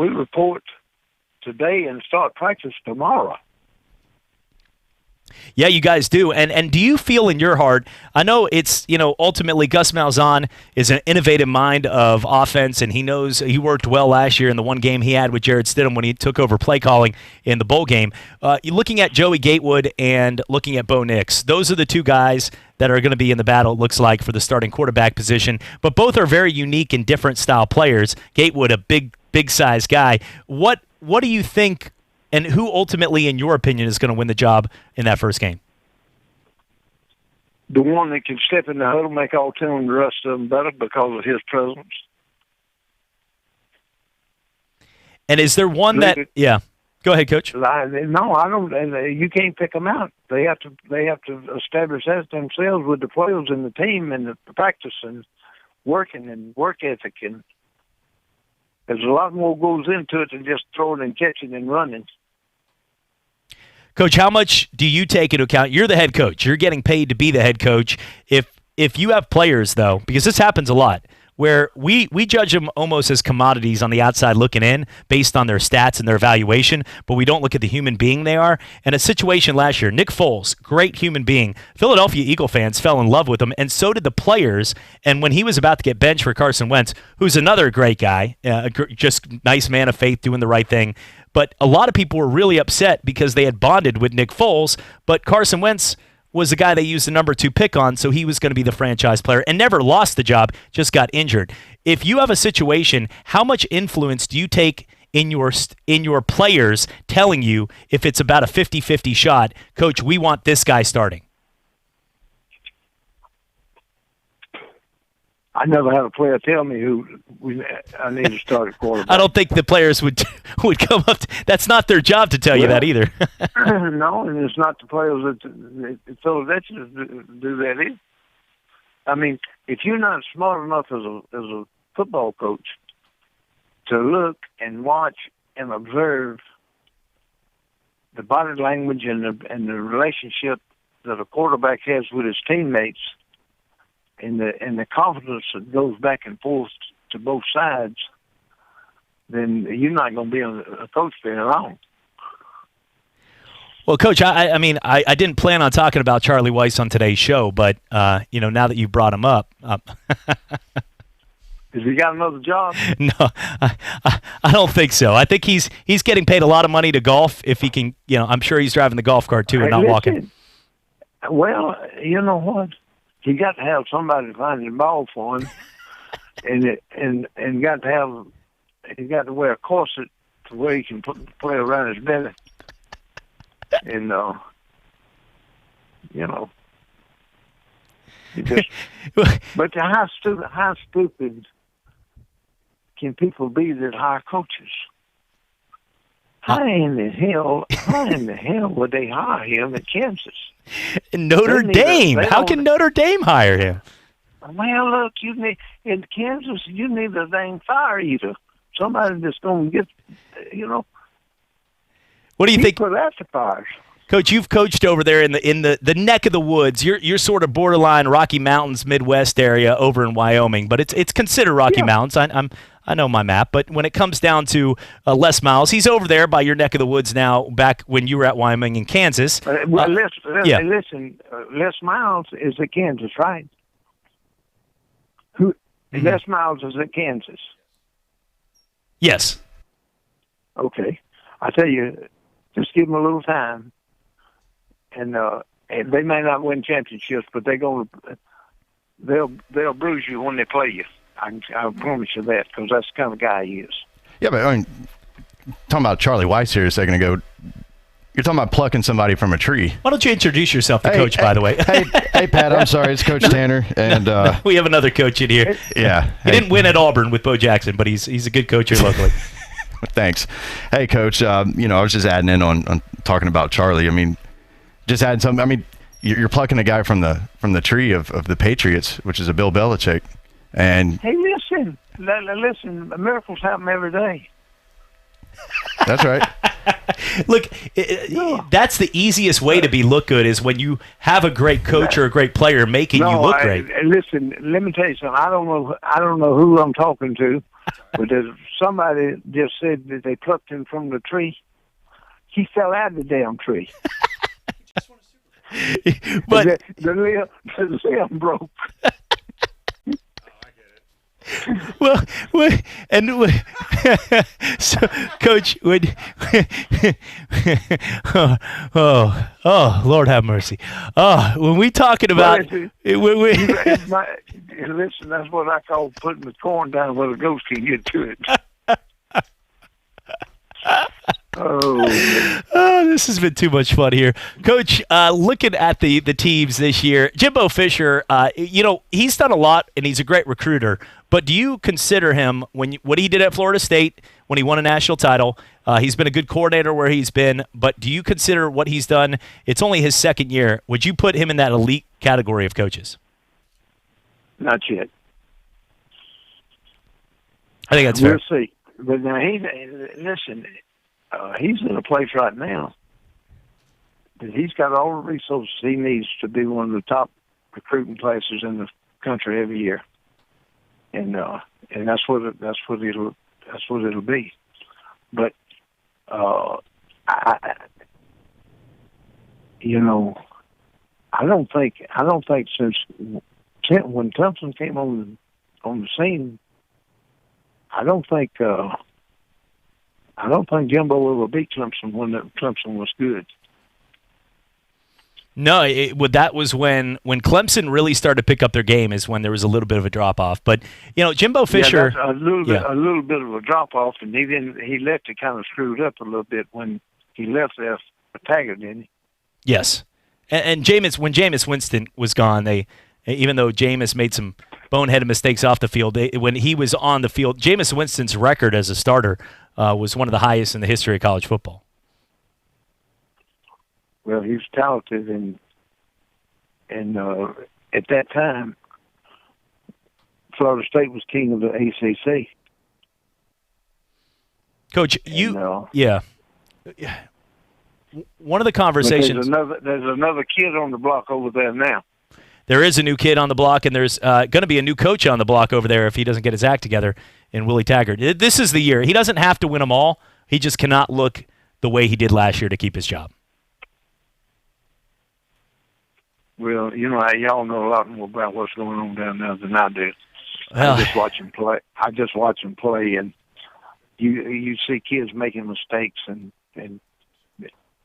report today and start practice tomorrow. Yeah, you guys do. And do you feel in your heart, I know it's, ultimately Gus Malzahn is an innovative mind of offense, and he knows he worked well last year in the one game he had with Jared Stidham when he took over play calling in the bowl game. You're looking at Joey Gatewood and looking at Bo Nix. Those are the two guys that are going to be in the battle, it looks like, for the starting quarterback position. But both are very unique and different style players. Gatewood, a big size guy. What do you think, and who ultimately, in your opinion, is going to win the job in that first game? The one that can step in the huddle, make all 10 of the rest of them better because of his presence. And is there one that? Yeah, go ahead, Coach. No, I don't. You can't pick them out. They have to establish that themselves with the players and the team and the practice and working and work ethic and There's a lot more goes into it than just throwing and catching and running. Coach, how much do you take into account? You're the head coach. You're getting paid to be the head coach. If you have players, though, because this happens a lot, where we judge them almost as commodities on the outside looking in based on their stats and their evaluation, but we don't look at the human being they are. And a situation last year, Nick Foles, great human being. Philadelphia Eagle fans fell in love with him, and so did the players. And when he was about to get benched for Carson Wentz, who's another great guy, just nice man of faith doing the right thing, but a lot of people were really upset because they had bonded with Nick Foles, but Carson Wentz was the guy they used the number 2 pick on, so he was going to be the franchise player and never lost the job, just got injured. If you have a situation, how much influence do you take in your players telling you if it's about a 50-50 shot, Coach, we want this guy starting? I never had a player tell me I need to start at quarterback. I don't think the players would come up. That's not their job to tell you that either. No, and it's not the players that Philadelphia do that either. I mean, if you're not smart enough as a football coach to look and watch and observe the body language and the relationship that a quarterback has with his teammates, and the confidence that goes back and forth to both sides, then you're not going to be a coach very long. Well, Coach, I mean, I didn't plan on talking about Charlie Weiss on today's show, but now that you brought him up. Has he got another job? No, I don't think so. I think he's getting paid a lot of money to golf. If he can, I'm sure he's driving the golf cart too and not walking. Well, you know what? He got to have somebody to find the ball for him, and got to wear a corset to where he can play around his belly, and but how stupid can people be that hire coaches? How in the hell would they hire him at Kansas? Notre Dame. How can Notre Dame hire him? Well, look, in Kansas, you need a dang fire eater. Somebody that's going to get, What do you think? Put out the fires. Coach, you've coached over there in the neck of the woods. You're sort of borderline Rocky Mountains, Midwest area over in Wyoming, but it's considered Rocky Mountains. I know my map, but when it comes down to Les Miles, he's over there by your neck of the woods now. Back when you were at Wyoming and Kansas. Listen, Les Miles is at Kansas, right? Les Miles is at Kansas. Yes. Okay, I tell you, just give them a little time, and they may not win championships, but they'll bruise you when they play you. I promise you that, because that's the kind of guy he is. Yeah, but I mean, talking about Charlie Weiss here a second ago, you're talking about plucking somebody from a tree. Why don't you introduce yourself to Coach, by the way? Hey, Pat, I'm sorry. It's Coach Tanner. And we have another coach in here. Yeah. He didn't win at Auburn with Bo Jackson, but he's a good coach here locally. Thanks. Hey, Coach, I was just adding in on talking about Charlie. I mean, just adding something. I mean, you're plucking a guy from the tree of the Patriots, which is a Bill Belichick. And hey, listen, miracles happen every day. That's right. Look, that's the easiest way to look good is when you have a great coach or a great player making you look great. Listen, let me tell you something. I don't know who I'm talking to, but somebody just said that they plucked him from the tree. He fell out of the damn tree. But the limb broke. Well, so, Coach, Lord have mercy. When we talking about, listen, that's what I call putting the corn down where the ghost can get to it. This has been too much fun here, Coach. Looking at the teams this year, Jimbo Fisher, he's done a lot and he's a great recruiter. But do you consider him what he did at Florida State when he won a national title? He's been a good coordinator where he's been. But do you consider what he's done? It's only his second year. Would you put him in that elite category of coaches? Not yet. I think that's fair. We'll see. But now listen, he's in a place right now that he's got all the resources he needs to be one of the top recruiting places in the country every year, and that's what it'll be. But I don't think since when Clemson came on the scene, I don't think Jimbo ever beat Clemson when Clemson was good. No, that was when Clemson really started to pick up their game is when there was a little bit of a drop off. But Jimbo Fisher, a little bit of a drop off, and he left it kind of screwed up a little bit when he left there for Taggart, didn't he? Yes, and when Jameis Winston was gone, even though Jameis made some boneheaded mistakes off the field, when he was on the field, Jameis Winston's record as a starter was one of the highest in the history of college football. Well, he was talented, and at that time, Florida State was king of the ACC. Coach, one of the conversations. There's another kid on the block over there now. There is a new kid on the block, and there's going to be a new coach on the block over there if he doesn't get his act together in Willie Taggart. This is the year. He doesn't have to win them all. He just cannot look the way he did last year to keep his job. Well, y'all know a lot more about what's going on down there than I do. I just watch him play. And you see kids making mistakes, and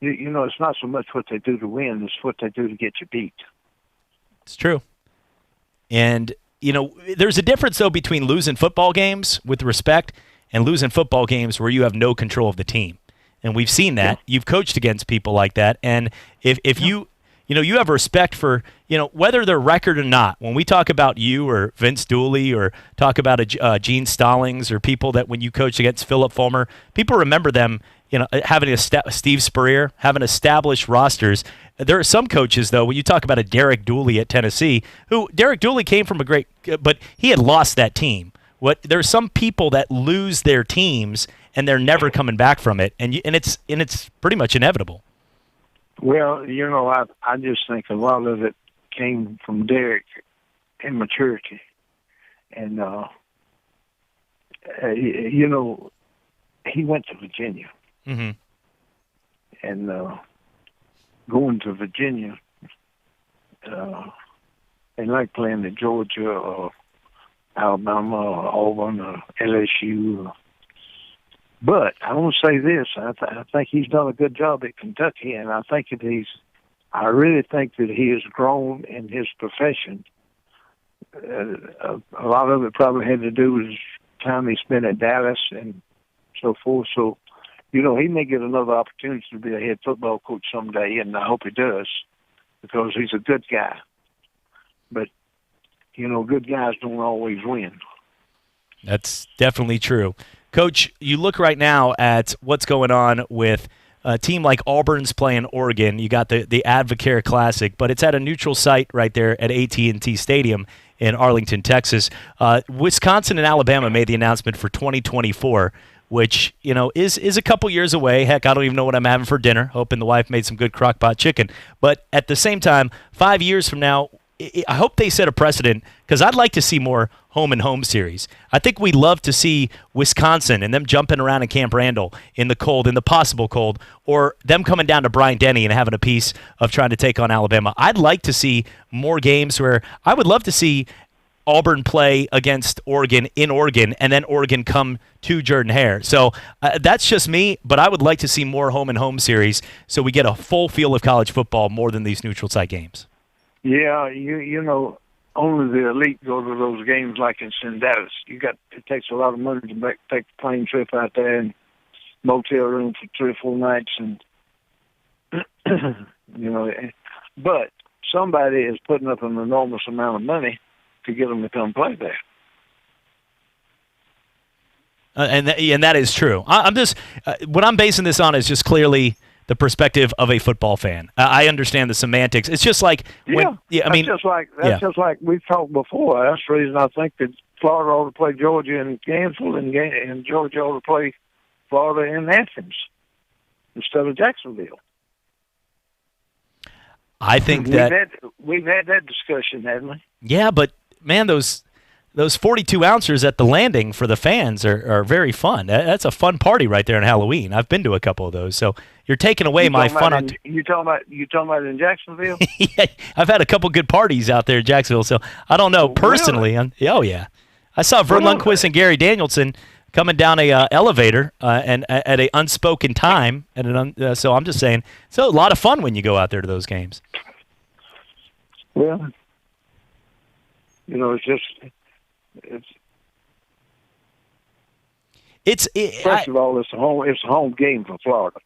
it's not so much what they do to win; it's what they do to get you beat. It's true. And there's a difference though between losing football games with respect and losing football games where you have no control of the team. And we've seen that. Yeah. You've coached against people like that, and if you have respect for, whether they're record or not. When we talk about you or Vince Dooley or talk about Gene Stallings or people that when you coach against Philip Fulmer, people remember them, having Steve Spurrier, having established rosters. There are some coaches, though, when you talk about a Derek Dooley at Tennessee, Derek Dooley came from but he had lost that team. There are some people that lose their teams and they're never coming back from it, and it's pretty much inevitable. Well, I just think a lot of it came from Derek immaturity. And, he went to Virginia. Mm-hmm. And going to Virginia, they like playing at Georgia or Alabama or Auburn or LSU. But I want to say this: I think he's done a good job at Kentucky, and I really think that he has grown in his profession. A lot of it probably had to do with his time he spent at Dallas and so forth. So, he may get another opportunity to be a head football coach someday, and I hope he does, because he's a good guy. But good guys don't always win. That's definitely true. Coach, you look right now at what's going on with a team like Auburn's playing Oregon. You got the Advocare Classic, but it's at a neutral site right there at AT&T Stadium in Arlington, Texas. Wisconsin and Alabama made the announcement for 2024, which is a couple years away. Heck, I don't even know what I'm having for dinner, hoping the wife made some good crock-pot chicken. But at the same time, 5 years from now, I hope they set a precedent, because I'd like to see more home-and-home series. I think we'd love to see Wisconsin and them jumping around in Camp Randall in the cold, in the possible cold, or them coming down to Bryant-Denny and having a piece of trying to take on Alabama. I'd like to see more games where I would love to see Auburn play against Oregon in Oregon, and then Oregon come to Jordan-Hare. So that's just me, but I would like to see more home-and-home series so we get a full feel of college football more than these neutral site games. Yeah, only the elite go to those games like in Dallas. It takes a lot of money to take the plane trip out there and motel room for 3 or 4 nights, and but somebody is putting up an enormous amount of money to get them to come play there. And that is true. I'm just what I'm basing this on is just clearly the perspective of a football fan. I understand the semantics. It's just like that's just like we've talked before. That's the reason I think that Florida ought to play Georgia in Gainesville, and Georgia ought to play Florida in Athens instead of Jacksonville. I think we've had that discussion, haven't we? Yeah, but man, those 42 ounces at the Landing for the fans are very fun. That's a fun party right there on Halloween. I've been to a couple of those, so you're taking away my fun. You talking about in Jacksonville? Yeah, I've had a couple good parties out there in Jacksonville, so I don't know personally. Really? Oh yeah, I saw Vern Lundquist and Gary Danielson coming down a elevator and at a unspoken time. So I'm just saying, it's a lot of fun when you go out there to those games. Well, first of all, it's a home game for Florida.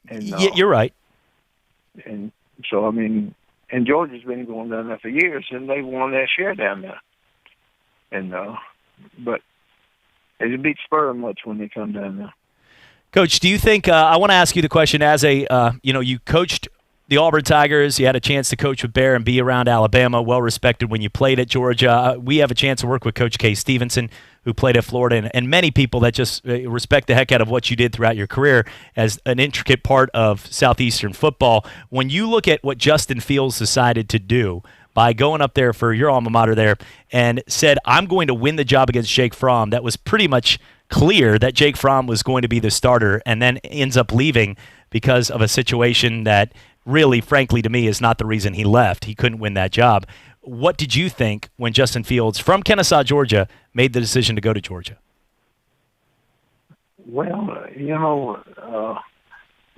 And, you're right. And so, I mean, and Georgia's been going down there for years, and they won their share down there. And but they didn't beat Spur much when they come down there. Coach, do you think? I want to ask you the question as a you coached the Auburn Tigers. You had a chance to coach with Bear and be around Alabama, well respected when you played at Georgia. We have a chance to work with Coach K. Stevenson, who played at Florida, and many people that just respect the heck out of what you did throughout your career as an intricate part of Southeastern football. When you look at what Justin Fields decided to do by going up there for your alma mater there and said, I'm going to win the job against Jake Fromm, that was pretty much clear that Jake Fromm was going to be the starter, and then ends up leaving because of a situation that really, frankly, to me, is not the reason he left. He couldn't win that job. What did you think when Justin Fields, from Kennesaw, Georgia, made the decision to go to Georgia? Well,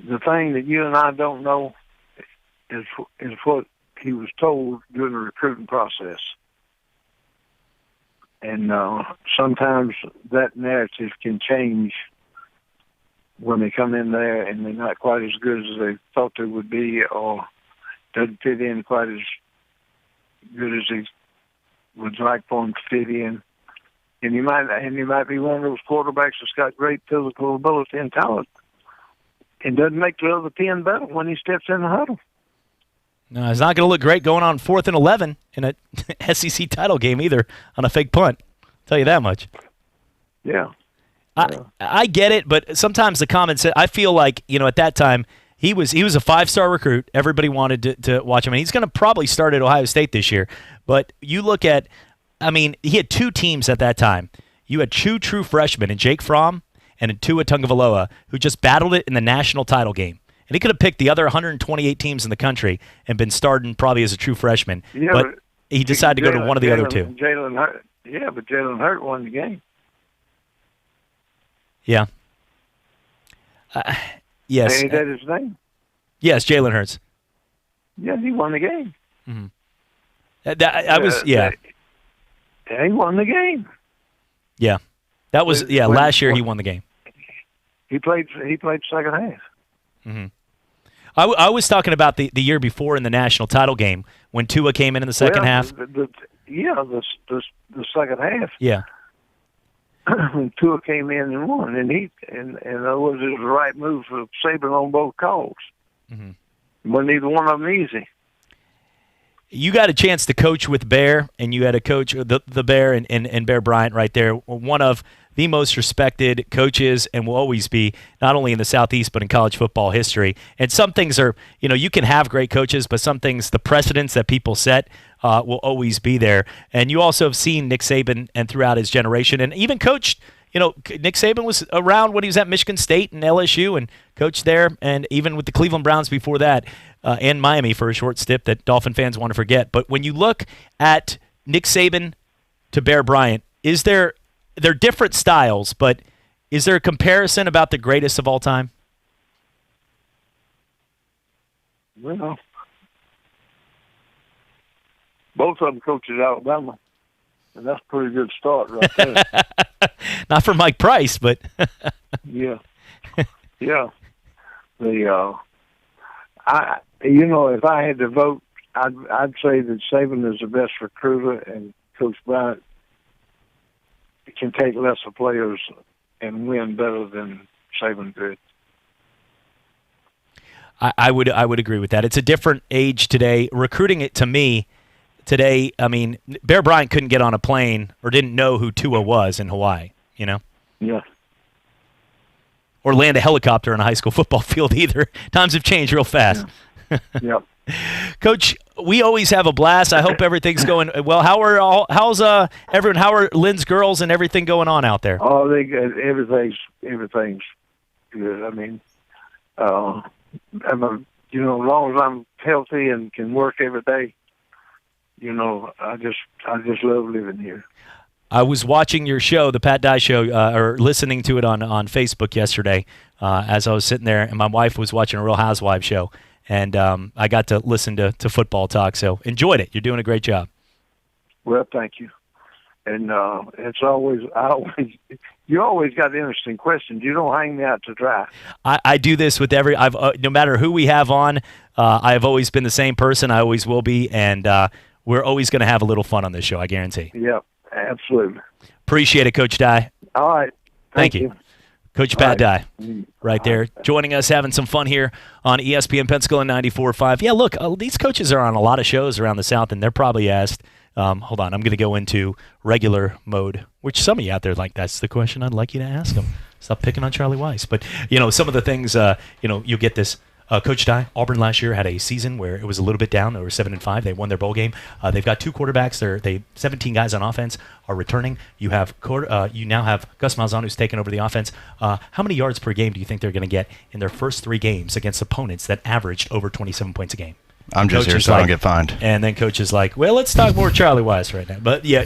the thing that you and I don't know is what he was told during the recruiting process. And sometimes that narrative can change when they come in there and they're not quite as good as they thought they would be, or doesn't fit in quite as good as they would like for them to fit in. And he might be one of those quarterbacks that's got great physical ability and talent and doesn't make the other 10 better when he steps in the huddle. No, it's not going to look great going on 4th and 11 in a SEC title game either on a fake punt. I'll tell you that much. Yeah. I get it, but sometimes the comments, I feel like, at that time, he was a 5-star recruit. Everybody wanted to watch him, and he's going to probably start at Ohio State this year. But you look at, he had 2 teams at that time. You had 2 true freshmen in Jake Fromm and in Tua Tagovailoa, who just battled it in the national title game. And he could have picked the other 128 teams in the country and been starting probably as a true freshman. Yeah, but he decided to go to one of the other 2. Jalen Hurt. Yeah, but Jalen Hurt won the game. Yeah. Yes. Ain't that his name? Yes, Jalen Hurts. Yeah, he won the game. Mm-hmm. He won the game. Yeah. That was last year he won the game. He played second half. Mm-hmm. I was talking about the year before in the national title game when Tua came in the second half. The second half. Yeah. Tua came in and won, and it was the right move for Saban on both calls. Mm-hmm. But neither one of them easy. You got a chance to coach with Bear, and you had a coach, the Bear and Bear Bryant right there, one of the most respected coaches and will always be, not only in the Southeast but in college football history. And some things are, you can have great coaches, but some things, the precedents that people set will always be there. And you also have seen Nick Saban and throughout his generation, and even coached, Nick Saban was around when he was at Michigan State and LSU and coached there, and even with the Cleveland Browns before that, and Miami for a short stint that Dolphin fans want to forget. But when you look at Nick Saban to Bear Bryant, they're different styles, but is there a comparison about the greatest of all time? Well, both of them coached at Alabama, and that's a pretty good start right there. Not for Mike Price, but yeah. If I had to vote, I'd say that Saban is the best recruiter, and Coach Bryant can take lesser players and win better than Saban did. I would agree with that. It's a different age today. Recruiting, it to me, today, I mean, Bear Bryant couldn't get on a plane or didn't know who Tua was in Hawaii, you know? Yeah. Or land a helicopter on a high school football field either. Times have changed real fast. Yeah. Yep. Coach, we always have a blast. I hope everything's going well. How's everyone? How are Lynn's girls and everything going on out there? Oh, everything's good. I mean, as long as I'm healthy and can work every day, I just love living here. I was watching your show, the Pat Dye Show, or listening to it on Facebook yesterday as I was sitting there, and my wife was watching a Real Housewives show, and I got to listen to football talk, so enjoyed it. You're doing a great job. Well, thank you. And you always got interesting questions. You don't hang me out to dry. I do this with no matter who we have on, I've always been the same person. I always will be, and we're always going to have a little fun on this show, I guarantee. Yeah, absolutely. Appreciate it, Coach Dye. All right. Thank you. Coach Pat Dye, right there, joining us, having some fun here on ESPN Pensacola 94.5. Yeah, look, these coaches are on a lot of shows around the South, and they're probably asked, hold on, I'm going to go into regular mode, which some of you out there that's the question I'd like you to ask them. Stop picking on Charlie Weiss. But, some of the things, you'll get this. Coach Dye, Auburn last year had a season where it was a little bit down. They were 7-5. They won their bowl game. They've got 2 quarterbacks. 17 guys on offense are returning. You now have Gus Malzahn, who's taken over the offense. How many yards per game do you think they're going to get in their first 3 games against opponents that averaged over 27 points a game? I'm just here so I don't get fined. And then Coach is like, well, let's talk more Charlie Weiss right now. But, yeah,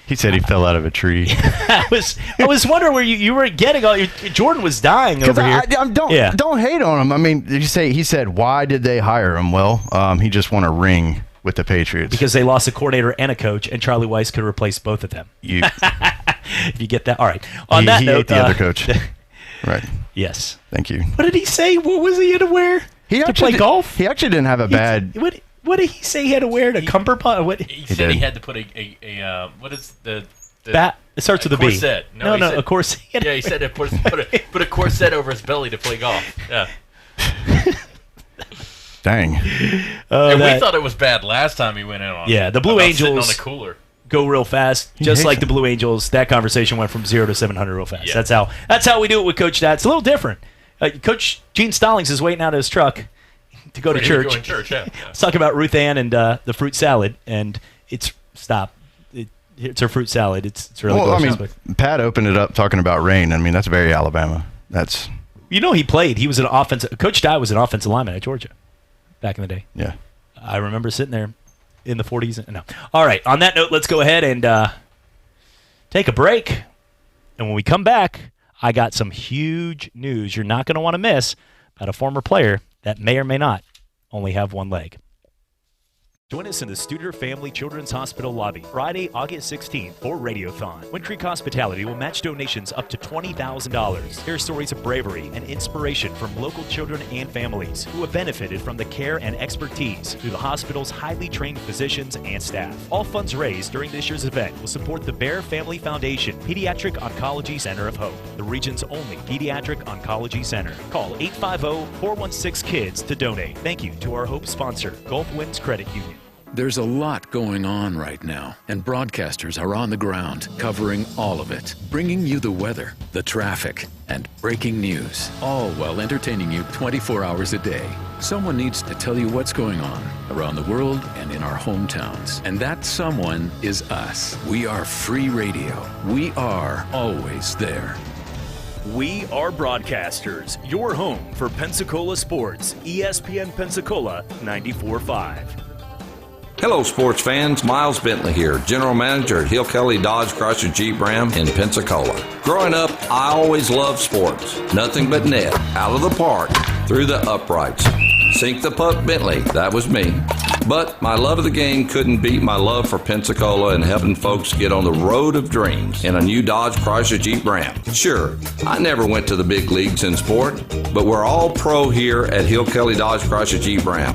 He said he fell out of a tree. I was wondering where you were getting all Jordan was dying over here. Don't hate on him. I mean, he said, why did they hire him? Well, he just won a ring with the Patriots. Because they lost a coordinator and a coach, and Charlie Weiss could replace both of them. If you get that. All right. On that note, ate the other coach. Right. Yes. Thank you. What did he say? What was he going to wear? To play golf? He actually didn't have a bad. What did he say he had to wear? A cummerbund? He said he had to put a what is the bat? It starts with a B. Corset. No, a corset. Yeah, he said to put a corset over his belly to play golf. Yeah. Dang. We thought it was bad last time he went in on. Yeah, the Blue Angels on a cooler. Go real fast, just like the Blue Angels. That conversation went from 0 to 700 real fast. Yeah. That's how we do it with Coach Dye. It's a little different. Coach Gene Stallings is waiting out of his truck to go to church. Let's talk about Ruth Ann and the fruit salad. And it's her fruit salad. It's really delicious. I mean, Pat opened it up talking about rain. I mean, that's very Alabama. That's he played. He was an offensive. Coach Dye was an offensive lineman at Georgia back in the day. Yeah, I remember sitting there in the 40s. No. All right. On that note, let's go ahead and take a break. And when we come back, I got some huge news you're not going to want to miss about a former player that may or may not only have one leg. Join us in the Studer Family Children's Hospital lobby Friday, August 16th for Radiothon. Wind Creek Hospitality will match donations up to $20,000. Hear stories of bravery and inspiration from local children and families who have benefited from the care and expertise through the hospital's highly trained physicians and staff. All funds raised during this year's event will support the Bear Family Foundation Pediatric Oncology Center of Hope, the region's only pediatric oncology center. Call 850-416-KIDS to donate. Thank you to our Hope sponsor, Gulf Winds Credit Union. There's a lot going on right now, and broadcasters are on the ground covering all of it, bringing you the weather, the traffic, and breaking news, all while entertaining you 24 hours a day. Someone needs to tell you what's going on around the world and in our hometowns, and that someone is us. We are free radio. We are always there. We are broadcasters, your home for Pensacola sports, ESPN Pensacola 94.5. Hello, sports fans. Miles Bentley here, General Manager at Hill Kelly Dodge Chrysler Jeep Ram in Pensacola. Growing up, I always loved sports. Nothing but net, out of the park, through the uprights. Sink the puck Bentley, that was me. But my love of the game couldn't beat my love for Pensacola and helping folks get on the road of dreams in a new Dodge Chrysler Jeep Ram. Sure, I never went to the big leagues in sport, but we're all pro here at Hill Kelly Dodge Chrysler Jeep Ram.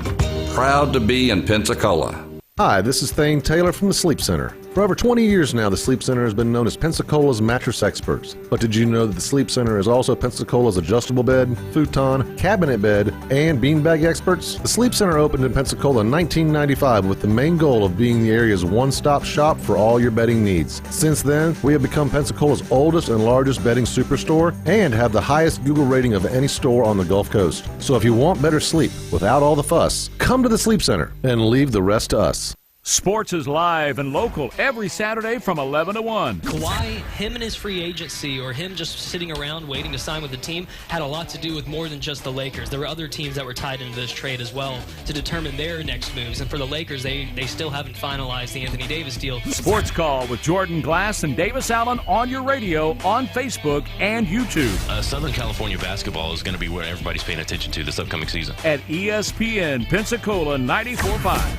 Proud to be in Pensacola. Hi, this is Thane Taylor from the Sleep Center. For over 20 years now, the Sleep Center has been known as Pensacola's mattress experts. But did you know that the Sleep Center is also Pensacola's adjustable bed, futon, cabinet bed, and beanbag experts? The Sleep Center opened in Pensacola in 1995 with the main goal of being the area's one-stop shop for all your bedding needs. Since then, we have become Pensacola's oldest and largest bedding superstore and have the highest Google rating of any store on the Gulf Coast. So if you want better sleep without all the fuss, come to the Sleep Center and leave the rest to us. Sports is live and local every Saturday from 11 to 1. Kawhi, him and his free agency, or him just sitting around waiting to sign with the team, had a lot to do with more than just the Lakers. There were other teams that were tied into this trade as well to determine their next moves. And for the Lakers, they still haven't finalized the Anthony Davis deal. Sports Call with Jordan Glass and Davis Allen on your radio, on Facebook, and YouTube. Southern California basketball is going to be where everybody's paying attention to this upcoming season. At ESPN Pensacola 94.5.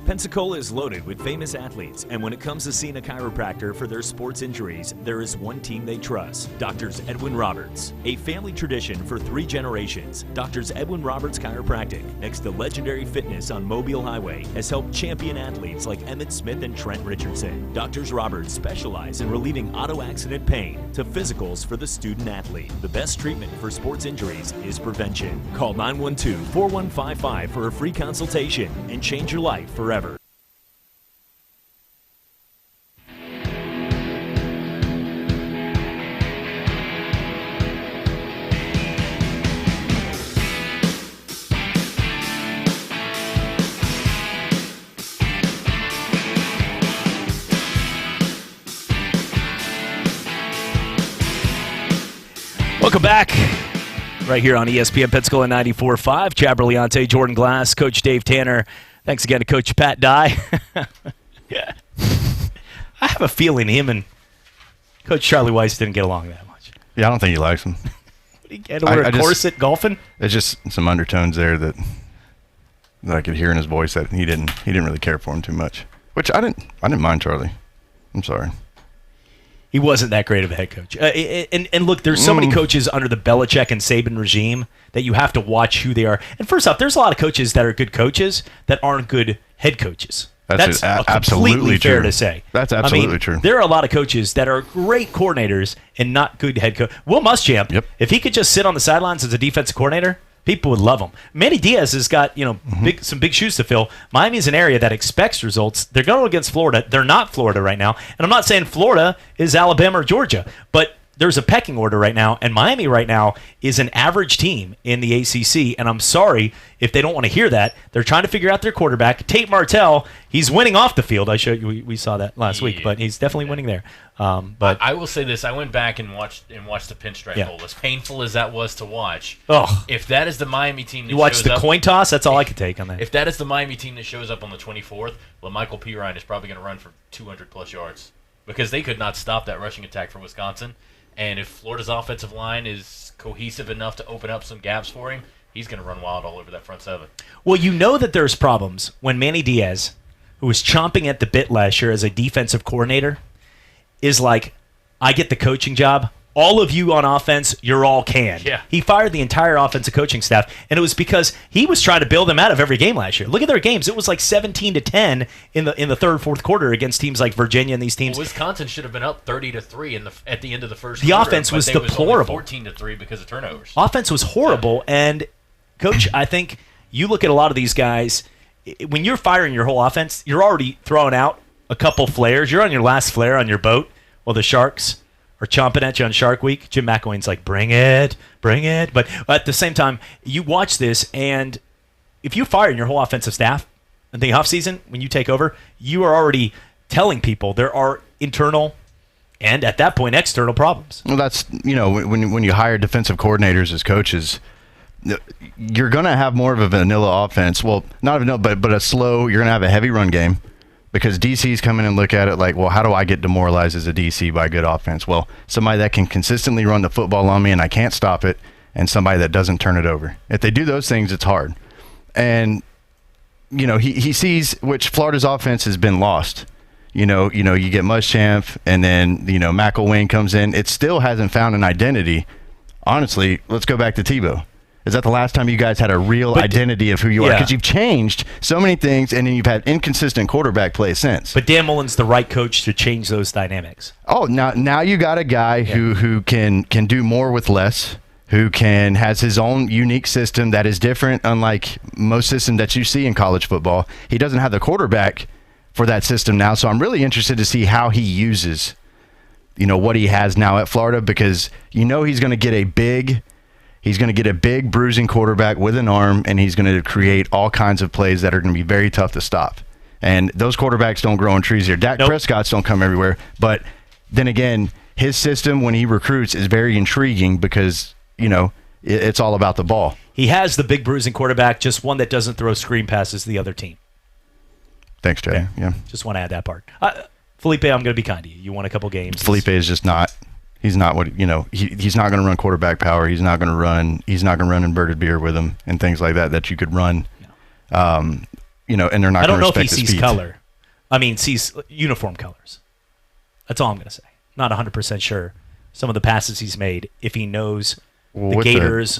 Pensacola is loaded with famous athletes, and when it comes to seeing a chiropractor for their sports injuries, there is one team they trust, Doctors Edwin Roberts. A family tradition for 3 generations, Doctors Edwin Roberts Chiropractic, next to Legendary Fitness on Mobile Highway, has helped champion athletes like Emmett Smith and Trent Richardson. Doctors Roberts specialize in relieving auto accident pain to physicals for the student athlete. The best treatment for sports injuries is prevention. Call 912-4155 for a free consultation and change your life forever. Welcome back. Right here on ESPN Pensacola 94.5. Chad Berliante, Jordan Glass, Coach Dave Tanner. Thanks again to Coach Pat Dye. Yeah. I have a feeling him and Coach Charlie Weiss didn't get along that much. Yeah, I don't think he likes him. What, he had to wear a corset golfing? It's just some undertones there that I could hear in his voice that he didn't really care for him too much. Which I didn't mind Charlie. I'm sorry. He wasn't that great of a head coach. And look, there's so many coaches under the Belichick and Saban regime that you have to watch who they are. And first off, there's a lot of coaches that are good coaches that aren't good head coaches. That's completely fair to say. That's absolutely true. There are a lot of coaches that are great coordinators and not good head coach. Will Muschamp, if he could just sit on the sidelines as a defensive coordinator, people would love him. Manny Diaz has got some big shoes to fill. Miami is an area that expects results. They're going against Florida. They're not Florida right now. And I'm not saying Florida is Alabama or Georgia, but there's a pecking order right now, and Miami right now is an average team in the ACC, and I'm sorry if they don't want to hear that. They're trying to figure out their quarterback. Tate Martell, he's winning off the field. I showed you, we saw that last week, but he's definitely winning there. But I will say this: I went back and watched the Pinstripe Bowl. As painful as that was to watch, if that is the Miami team that you watch the coin toss, that's all I could take on that. If that is the Miami team that shows up on the 24th, Michael Pirine is probably going to run for 200-plus yards because they could not stop that rushing attack for Wisconsin. And if Florida's offensive line is cohesive enough to open up some gaps for him, he's going to run wild all over that front seven. Well, you know that there's problems when Manny Diaz, who was chomping at the bit last year as a defensive coordinator, is like, I get the coaching job. All of you on offense, you're all canned. Yeah. He fired the entire offensive coaching staff, and it was because he was trying to bail them out of every game last year. Look at their games; it was like 17-10 in the third, fourth quarter against teams like Virginia and these teams. Well, Wisconsin should have been up 30-3 at the end of the first. The quarter, offense was but they deplorable. Was 14-3 because of turnovers. Offense was horrible, and Coach, I think you look at a lot of these guys. When you're firing your whole offense, you're already throwing out a couple flares. You're on your last flare on your boat. Well, the Sharks are chomping at you on Shark Week. Jim McElwain's like, bring it. But at the same time, you watch this, and if you fire your whole offensive staff in the offseason, when you take over, you are already telling people there are internal and, at that point, external problems. Well, that's, when you hire defensive coordinators as coaches, you're going to have more of a vanilla offense. Well, not a vanilla, but a slow, you're going to have a heavy run game. Because DCs come in and look at it like, well, how do I get demoralized as a DC by good offense? Well, somebody that can consistently run the football on me and I can't stop it, and somebody that doesn't turn it over. If they do those things, it's hard. And, he sees which Florida's offense has been lost. You get Muschamp, and then, McElwain comes in. It still hasn't found an identity. Honestly, let's go back to Tebow. Is that the last time you guys had a real identity of who you are? Because you've changed so many things, and then you've had inconsistent quarterback play since. But Dan Mullen's the right coach to change those dynamics. Oh, now you got a guy who can do more with less, who has his own unique system that is different, unlike most systems that you see in college football. He doesn't have the quarterback for that system now, so I'm really interested to see how he uses, what he has now at Florida, because he's going to get a big bruising quarterback with an arm, and he's going to create all kinds of plays that are going to be very tough to stop. And those quarterbacks don't grow on trees here. Dak Prescott's don't come everywhere, but then again, his system when he recruits is very intriguing because it's all about the ball. He has the big bruising quarterback, just one that doesn't throw screen passes to the other team. Thanks, Jay. Yeah. Just want to add that part. Felipe, I'm going to be kind to you. You won a couple games. Felipe is just not. He's not what he's not going to run quarterback power. He's not going to run inverted beer with him and things like that you could run. And they're not going to respect his speed. I don't know if he sees color. Sees uniform colors. That's all I'm going to say. Not 100% sure. Some of the passes he's made, if he knows the Gators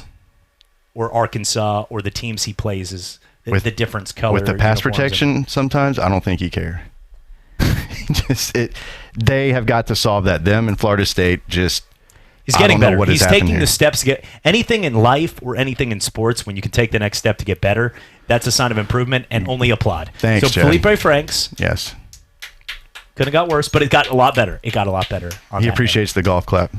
or Arkansas or the teams he plays is the difference color. With the pass protection, sometimes I don't think he cares. They have got to solve that. Them and Florida State he's getting better. He's taking the steps to get anything in life or anything in sports. When you can take the next step to get better, that's a sign of improvement, and only applaud. Thanks, so Chad. Felipe Franks, yes, could have got worse, but it got a lot better. He appreciates the golf clap.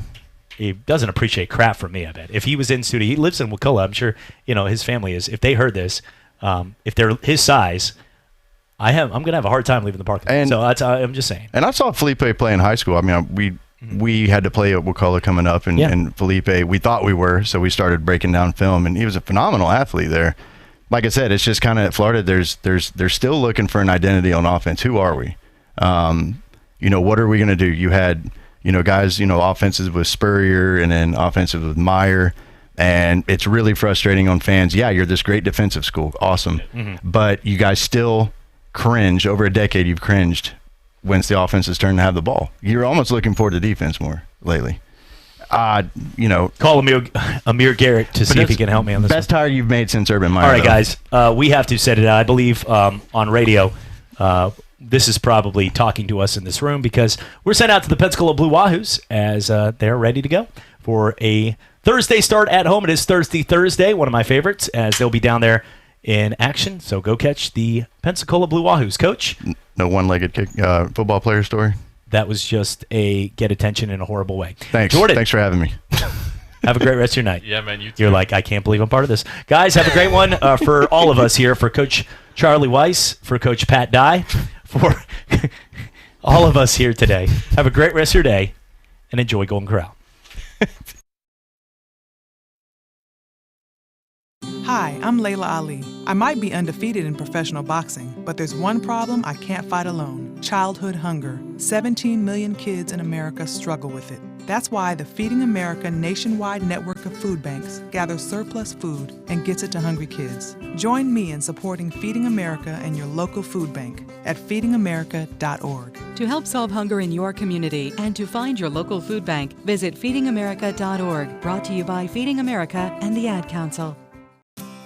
He doesn't appreciate crap from me, I bet. If he was in studio, he lives in Wakulla. I'm sure his family is. If they heard this, if they're his size, I'm going to have a hard time leaving the park. So I'm just saying. And I saw Felipe play in high school. We had to play at Wakulla coming up, and Felipe, we thought we were, so we started breaking down film, and he was a phenomenal athlete there. Like I said, it's just kind of at Florida. They're still looking for an identity on offense. Who are we? What are we going to do? You had guys, offenses with Spurrier and then offensive with Meyer. And it's really frustrating on fans. Yeah, you're this great defensive school. Awesome. Mm-hmm. But you guys still cringe. Over a decade, you've cringed when it's the offense's turn to have the ball. You're almost looking forward to defense more lately. Call Amir Garrett to see if he can help me on this. Best hire you've made since Urban Meyer. All right, guys. We have to set it out. I believe on radio, this is probably talking to us in this room because we're sent out to the Pensacola Blue Wahoos as they're ready to go for a Thursday start at home. It is Thursday, one of my favorites, as they'll be down there in action. So go catch the Pensacola Blue Wahoos. Coach? No one-legged football player story? That was just a get attention in a horrible way. Thanks. Jordan. Thanks for having me. Have a great rest of your night. Yeah, man, you too. You're like, I can't believe I'm part of this. Guys, have a great one for all of us here, for Coach Charlie Weiss, for Coach Pat Dye, for all of us here today. Have a great rest of your day, and enjoy Golden Corral. Hi, I'm Layla Ali. I might be undefeated in professional boxing, but there's one problem I can't fight alone: childhood hunger. 17 million kids in America struggle with it. That's why the Feeding America nationwide network of food banks gathers surplus food and gets it to hungry kids. Join me in supporting Feeding America and your local food bank at feedingamerica.org. To help solve hunger in your community and to find your local food bank, visit feedingamerica.org. Brought to you by Feeding America and the Ad Council.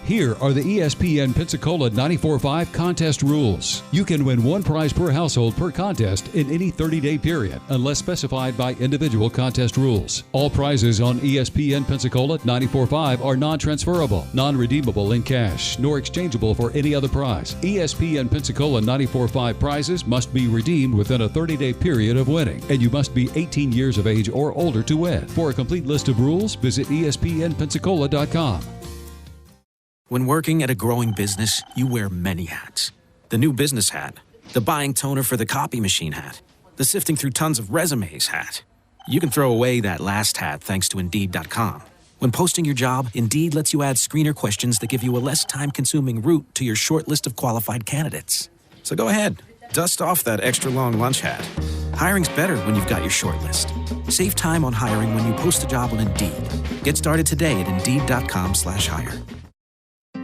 Here are the ESPN Pensacola 945 contest rules. You can win one prize per household per contest in any 30-day period, unless specified by individual contest rules. All prizes on ESPN Pensacola 945 are non-transferable, non-redeemable in cash, nor exchangeable for any other prize. ESPN Pensacola 945 prizes must be redeemed within a 30-day period of winning, and you must be 18 years of age or older to win. For a complete list of rules, visit ESPNpensacola.com. When working at a growing business, you wear many hats. The new business hat, the buying toner for the copy machine hat, the sifting through tons of resumes hat. You can throw away that last hat thanks to Indeed.com. When posting your job, Indeed lets you add screener questions that give you a less time-consuming route to your short list of qualified candidates. So go ahead, dust off that extra long lunch hat. Hiring's better when you've got your short list. Save time on hiring when you post a job on Indeed. Get started today at Indeed.com/hire.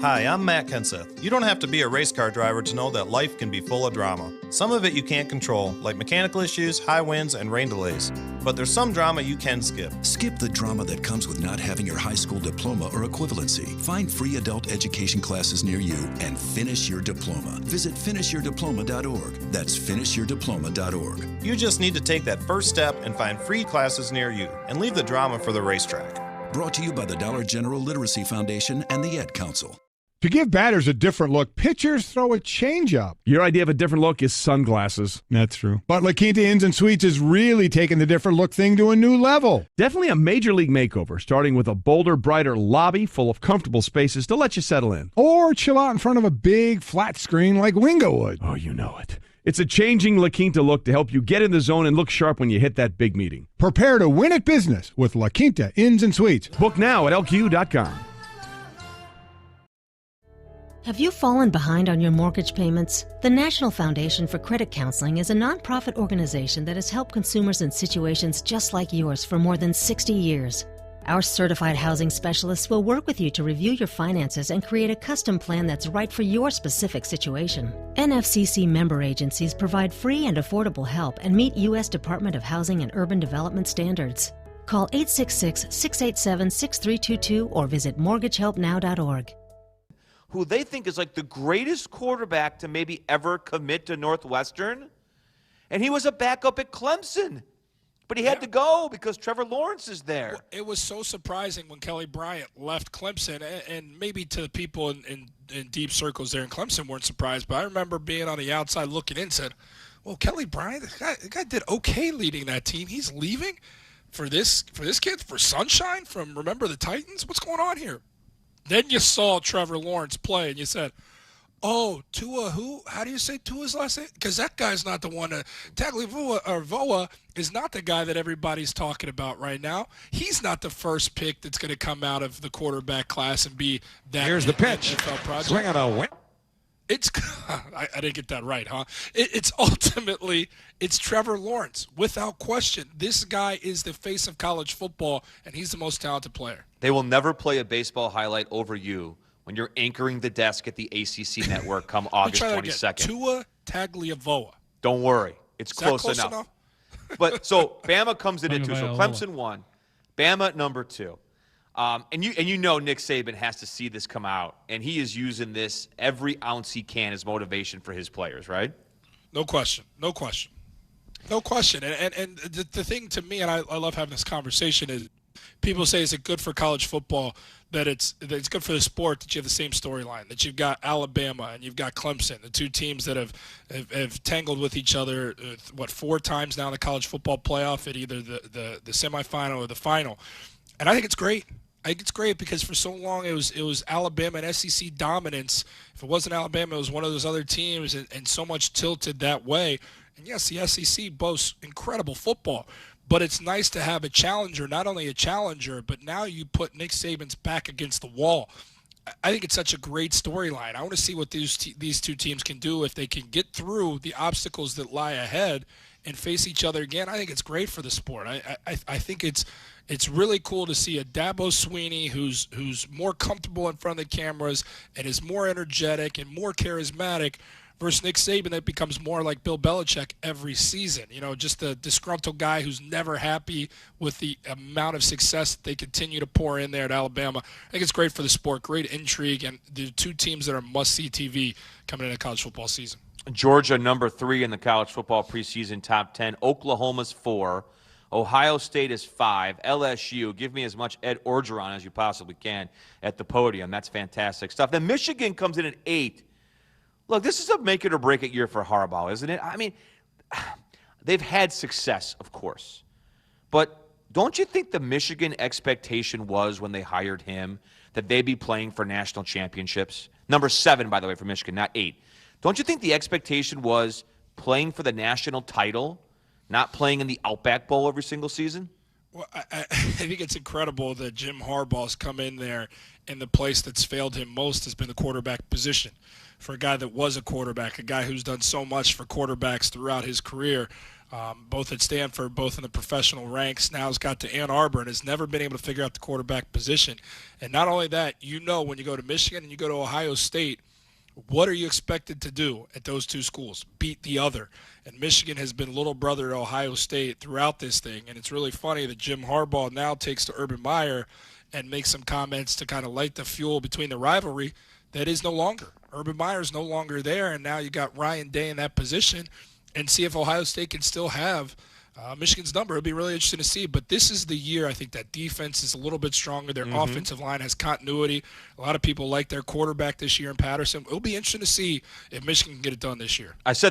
Hi, I'm Matt Kenseth. You don't have to be a race car driver to know that life can be full of drama. Some of it you can't control, like mechanical issues, high winds, and rain delays. But there's some drama you can skip. Skip the drama that comes with not having your high school diploma or equivalency. Find free adult education classes near you and finish your diploma. Visit finishyourdiploma.org. That's finishyourdiploma.org. You just need to take that first step and find free classes near you and leave the drama for the racetrack. Brought to you by the Dollar General Literacy Foundation and the Ed Council. To give batters a different look, pitchers throw a changeup. Your idea of a different look is sunglasses. That's true. But La Quinta Inns and Suites is really taking the different look thing to a new level. Definitely a major league makeover, starting with a bolder, brighter lobby full of comfortable spaces to let you settle in. Or chill out in front of a big flat screen like Wingo would. Oh, you know it. It's a changing La Quinta look to help you get in the zone and look sharp when you hit that big meeting. Prepare to win at business with La Quinta Inns and Suites. Book now at lq.com. Have you fallen behind on your mortgage payments? The National Foundation for Credit Counseling is a nonprofit organization that has helped consumers in situations just like yours for more than 60 years. Our certified housing specialists will work with you to review your finances and create a custom plan that's right for your specific situation. NFCC member agencies provide free and affordable help and meet U.S. Department of Housing and Urban Development standards. Call 866-687-6322 or visit mortgagehelpnow.org. Who they think is like the greatest quarterback to maybe ever commit to Northwestern. And he was a backup at Clemson. But he had to go because Trevor Lawrence is there. Well, it was so surprising when Kelly Bryant left Clemson, and maybe to the people in deep circles there in Clemson weren't surprised, but I remember being on the outside looking in and said, well, Kelly Bryant, the guy did okay leading that team. He's leaving for this kid, for Sunshine from, remember, the Titans? What's going on here? Then you saw Trevor Lawrence play, and you said, oh, Tua who? How do you say Tua's last name? Because that guy's not the one. Tagovailoa is not the guy that everybody's talking about right now. He's not the first pick that's going to come out of the quarterback class and be that. Here's the pitch. NFL project. Swing on a win. It's I didn't get that right, huh? It's ultimately Trevor Lawrence, without question. This guy is the face of college football, and he's the most talented player. They will never play a baseball highlight over you when you're anchoring the desk at the ACC network come August 22nd. Tua Tagovailoa. Don't worry. It's close enough. But so Bama comes in at 2. So Clemson 1, Bama at number 2. And you know Nick Saban has to see this come out, and he is using this every ounce he can as motivation for his players, right? No question. And the thing to me, and I love having this conversation, is people say, is it good for college football that it's good for the sport that you have the same storyline, that you've got Alabama and you've got Clemson, the two teams that have tangled with each other, 4 times now in the college football playoff at either the semifinal or the final. And I think it's great. I think it's great because for so long it was Alabama and SEC dominance. If it wasn't Alabama, it was one of those other teams, and so much tilted that way. And yes, the SEC boasts incredible football, but it's nice to have a challenger, not only a challenger, but now you put Nick Saban's back against the wall. I think it's such a great storyline. I want to see what these two teams can do if they can get through the obstacles that lie ahead and face each other again. I think it's great for the sport. I think it's really cool to see a Dabo Swinney who's more comfortable in front of the cameras and is more energetic and more charismatic versus Nick Saban that becomes more like Bill Belichick every season. You know, just a disgruntled guy who's never happy with the amount of success that they continue to pour in there at Alabama. I think it's great for the sport, great intrigue, and the two teams that are must-see TV coming into college football season. Georgia, number 3 in the college football preseason top 10. Oklahoma's 4. Ohio State is 5. LSU, give me as much Ed Orgeron as you possibly can at the podium. That's fantastic stuff. Then Michigan comes in at 8. Look, this is a make it or break it year for Harbaugh, isn't it? I mean, they've had success, of course. But don't you think the Michigan expectation was when they hired him that they'd be playing for national championships? Number 7, by the way, for Michigan, not 8. Don't you think the expectation was playing for the national title, not playing in the Outback Bowl every single season? Well, I think it's incredible that Jim Harbaugh's come in there, and the place that's failed him most has been the quarterback position. For a guy that was a quarterback, a guy who's done so much for quarterbacks throughout his career, both at Stanford, both in the professional ranks, now has got to Ann Arbor and has never been able to figure out the quarterback position. And not only that, when you go to Michigan and you go to Ohio State, what are you expected to do at those two schools? Beat the other. And Michigan has been little brother to Ohio State throughout this thing. And it's really funny that Jim Harbaugh now takes to Urban Meyer and makes some comments to kind of light the fuel between the rivalry that is no longer. Urban Meyer's no longer there, and now you got Ryan Day in that position. And see if Ohio State can still have Michigan's number. It'll be really interesting to see. But this is the year I think that defense is a little bit stronger. Their offensive line has continuity. A lot of people like their quarterback this year in Patterson. It'll be interesting to see if Michigan can get it done this year. I said